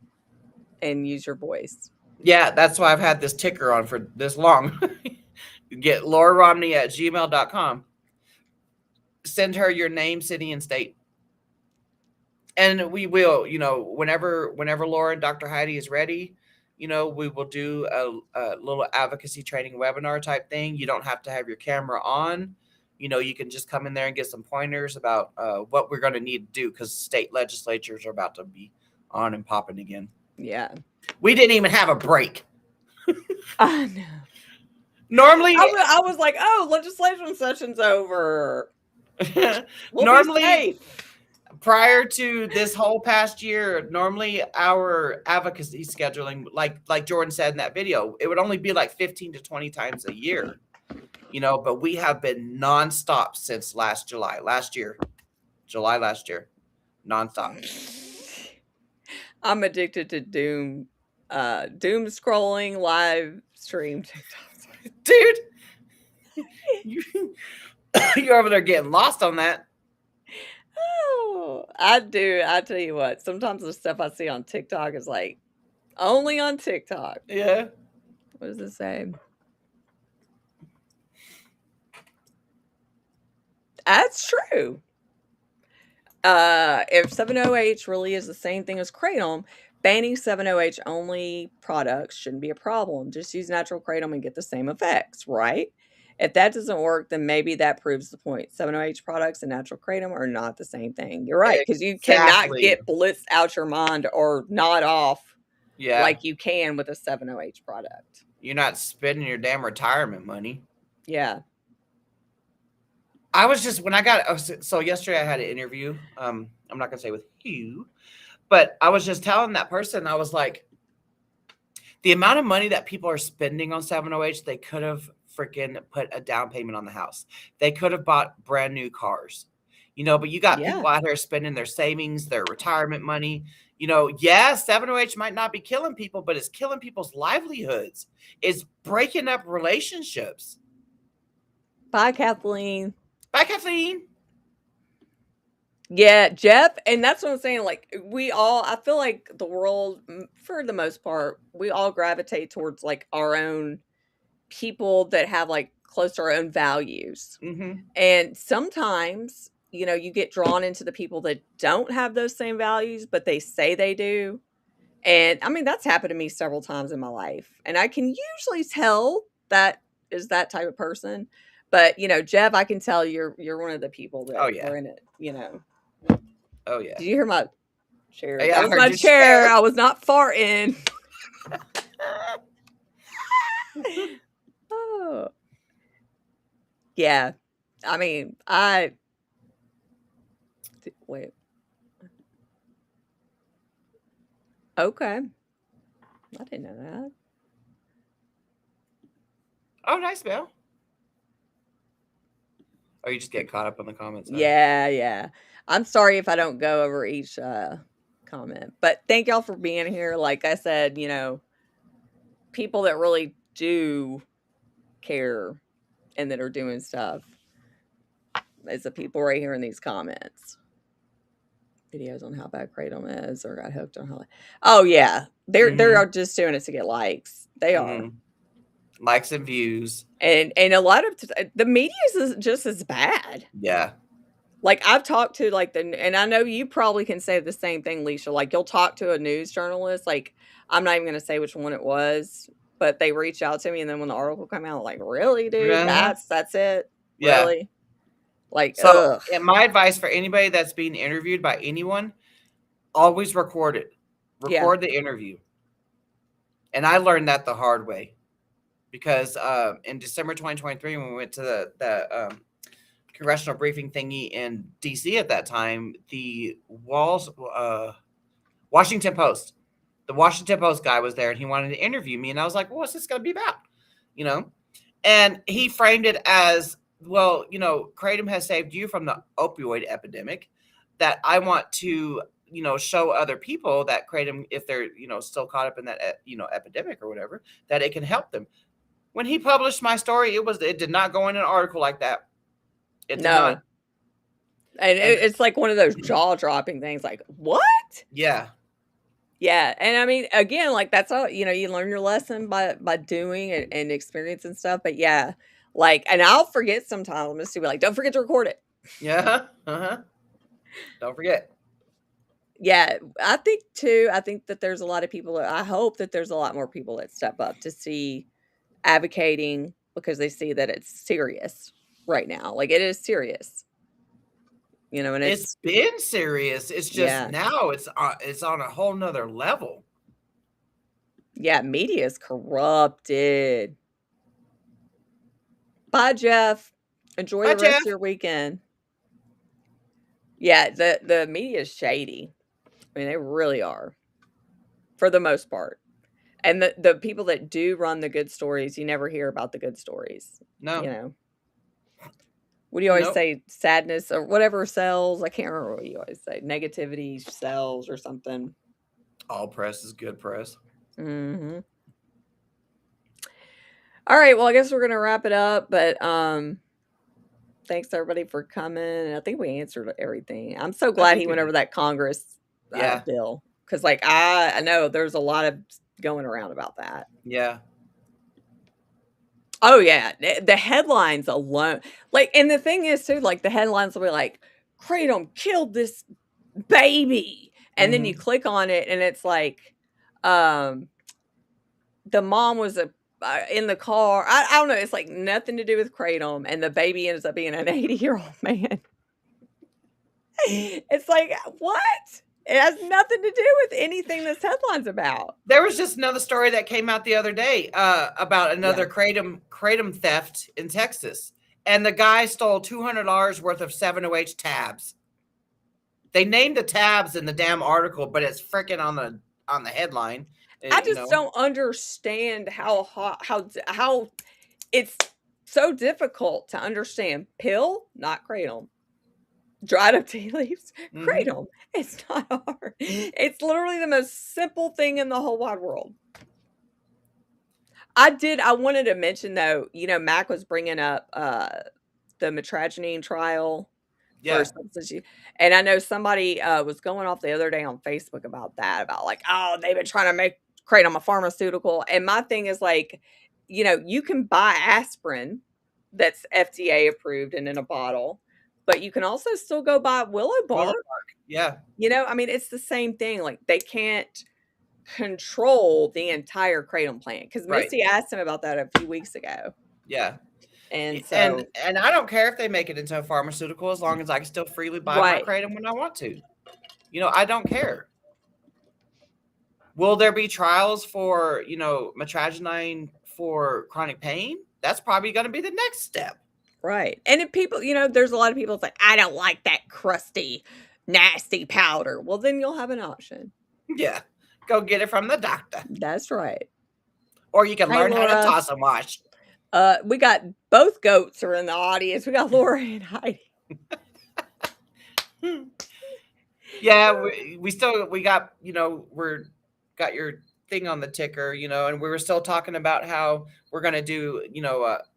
and use your voice. Yeah, that's why I've had this ticker on for this long. Get LauraRomney@gmail.com. Send her your name, city, and state. And we will, you know, whenever Laura and Dr. Heidi is ready, you know, we will do a little advocacy training webinar type thing. You don't have to have your camera on. You know, you can just come in there and get some pointers about what we're going to need to do, because state legislatures are about to be on and popping again. Yeah. We didn't even have a break. I know. Normally, I was like, oh, legislation session's over. Normally, prior to this whole past year, normally our advocacy scheduling, like Jordan said in that video, it would only be like 15 to 20 times a year. You know, but we have been nonstop since July last year, nonstop. I'm addicted to doom scrolling live stream TikToks. Dude, you're over there getting lost on that. Oh, I do. I tell you what, sometimes the stuff I see on TikTok is like only on TikTok. Yeah. What does it say? That's true. If 7-OH really is the same thing as kratom, banning 7-OH only products shouldn't be a problem. Just use natural kratom and get the same effects, right? If that doesn't work, then maybe that proves the point. 7-OH products and natural kratom are not the same thing. You're right, because you cannot Exactly. get blitzed out your mind or nod off Yeah. like you can with a 7-OH product. You're not spending your damn retirement money. Yeah. I was just so yesterday I had an interview. I'm not gonna say with who, but I was just telling that person, I was like, the amount of money that people are spending on 7-OH, they could have freaking put a down payment on the house. They could have bought brand new cars, but you got people out here spending their savings, their retirement money. 7-OH might not be killing people, but it's killing people's livelihoods. It's breaking up relationships. Bye, Kathleen. Bye, Kathleen. Yeah, Jeff, and that's what I'm saying. Like, I feel like the world, for the most part, we all gravitate towards like our own people that have like close to our own values. Mm-hmm. And sometimes, you get drawn into the people that don't have those same values, but they say they do. And I mean, that's happened to me several times in my life. And I can usually tell that is that type of person. But, Jeff, I can tell you're one of the people that are in it, Oh, yeah. Did you hear my chair? Yeah, that was my chair. I was not farting. Oh. Yeah. I mean, wait. Okay. I didn't know that. Oh, nice, Bill. Or you just get caught up on the comments. Huh? Yeah. I'm sorry if I don't go over each comment, but thank y'all for being here. Like I said, people that really do care and that are doing stuff is the people right here in these comments. Videos on how bad kratom is or got hooked on how. Oh yeah, they're just doing it to get likes. They are likes and views, and a lot of the media is just as bad. Yeah. Like I've talked to and I know you probably can say the same thing, Leisha. Like you'll talk to a news journalist. Like I'm not even going to say which one it was, but they reached out to me, and then when the article came out, like, really, dude, that's it, yeah. Really. Like, so my advice for anybody that's being interviewed by anyone, always record it. Record the interview. And I learned that the hard way because in December 2023, when we went to the congressional briefing thingy in DC at that time, the Washington Post guy was there, and he wanted to interview me, and I was like, well, what's this going to be about? And he framed it as, well, kratom has saved you from the opioid epidemic, that I want to, show other people that kratom, if they're, still caught up in that, epidemic or whatever, that it can help them. When he published my story, it did not go in an article like that. It did not. And it's like one of those jaw-dropping things, like, what? Yeah. Yeah. And I mean, again, like that's all, you learn your lesson by doing and experiencing stuff. But yeah, like, and I'll forget sometimes. I'm just be like, don't forget to record it. Yeah. Don't forget. Yeah. I think that there's a lot of people I hope that there's a lot more people that step up to see advocating, because they see that it's serious right now. Like it is serious. And it's been serious. It's just now it's on a whole nother level. Yeah, media is corrupted. Bye, Jeff. Enjoy the rest of your weekend. Yeah, the media is shady. I mean, they really are, for the most part. And the people that do run the good stories, you never hear about the good stories. No. What do you always say? Sadness or whatever sells. I can't remember what you always say. Negativity sells or something. All press is good press. Mm-hmm. All right. Well, I guess we're going to wrap it up. But thanks everybody for coming. I think we answered everything. I'm so glad he went over that Congress bill. Because I know there's a lot of going around about that. Yeah. Oh yeah, the headlines alone, and the thing is too, the headlines will be like, kratom killed this baby, and then you click on it, and it's like, the mom was a in the car. I don't know. It's like nothing to do with kratom, and the baby ends up being an 80-year-old man. It's like, what? It has nothing to do with anything this headline's about. There was just another story that came out the other day about another kratom theft in Texas, and the guy stole $200 worth of 7-OH tabs. They named the tabs in the damn article, but it's freaking on the headline. I just don't understand how it's so difficult to understand. Pill, not kratom. Dried up tea leaves, kratom. It's not hard. It's literally the most simple thing in the whole wide world. I wanted to mention though, Mac was bringing up the mitragynine trial. Yeah. And I know somebody was going off the other day on Facebook about that, about like, oh, they've been trying to make kratom a pharmaceutical. And my thing is like, you can buy aspirin that's FDA approved and in a bottle, but you can also still go buy willow bark. Yeah. I mean, it's the same thing. Like they can't control the entire kratom plant, because Missy asked him about that a few weeks ago. Yeah. And so, and I don't care if they make it into a pharmaceutical, as long as I can still freely buy my kratom when I want to. I don't care. Will there be trials for, mitragynine for chronic pain? That's probably going to be the next step. Right. And if people, there's a lot of people that's like, I don't like that crusty, nasty powder. Well, then you'll have an option. Yeah. Go get it from the doctor. That's right. Or you can learn how to toss and wash. We got both goats are in the audience. We got Laura and Heidi. Yeah, we got, got your thing on the ticker, and we were still talking about how we're going to do,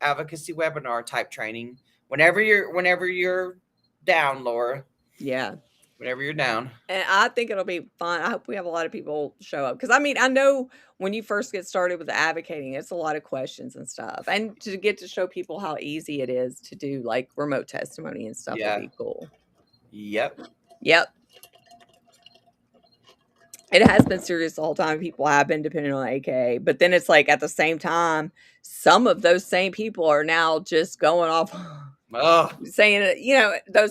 advocacy webinar type training whenever you're down, Laura. Yeah. Whenever you're down. And I think it'll be fun. I hope we have a lot of people show up. Because, I know when you first get started with advocating, it's a lot of questions and stuff. And to get to show people how easy it is to do, like, remote testimony and stuff would be cool. Yep. It has been serious the whole time. People have been depending on AKA. But then it's like, at the same time, some of those same people are now just going off... saying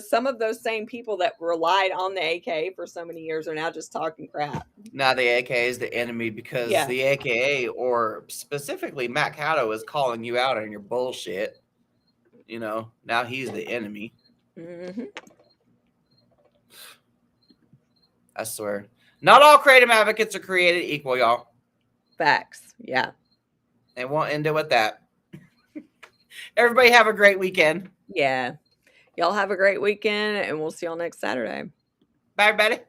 some of those same people that relied on the AKA for so many years are now just talking crap. Now the AKA is the enemy, because the AKA, or specifically Matt Caddo, is calling you out on your bullshit. Now he's the enemy. I swear, not all kratom advocates are created equal, y'all. Facts. Yeah. And we'll end it with that. Everybody have a great weekend. Yeah. Y'all have a great weekend, and we'll see y'all next Saturday. Bye, everybody.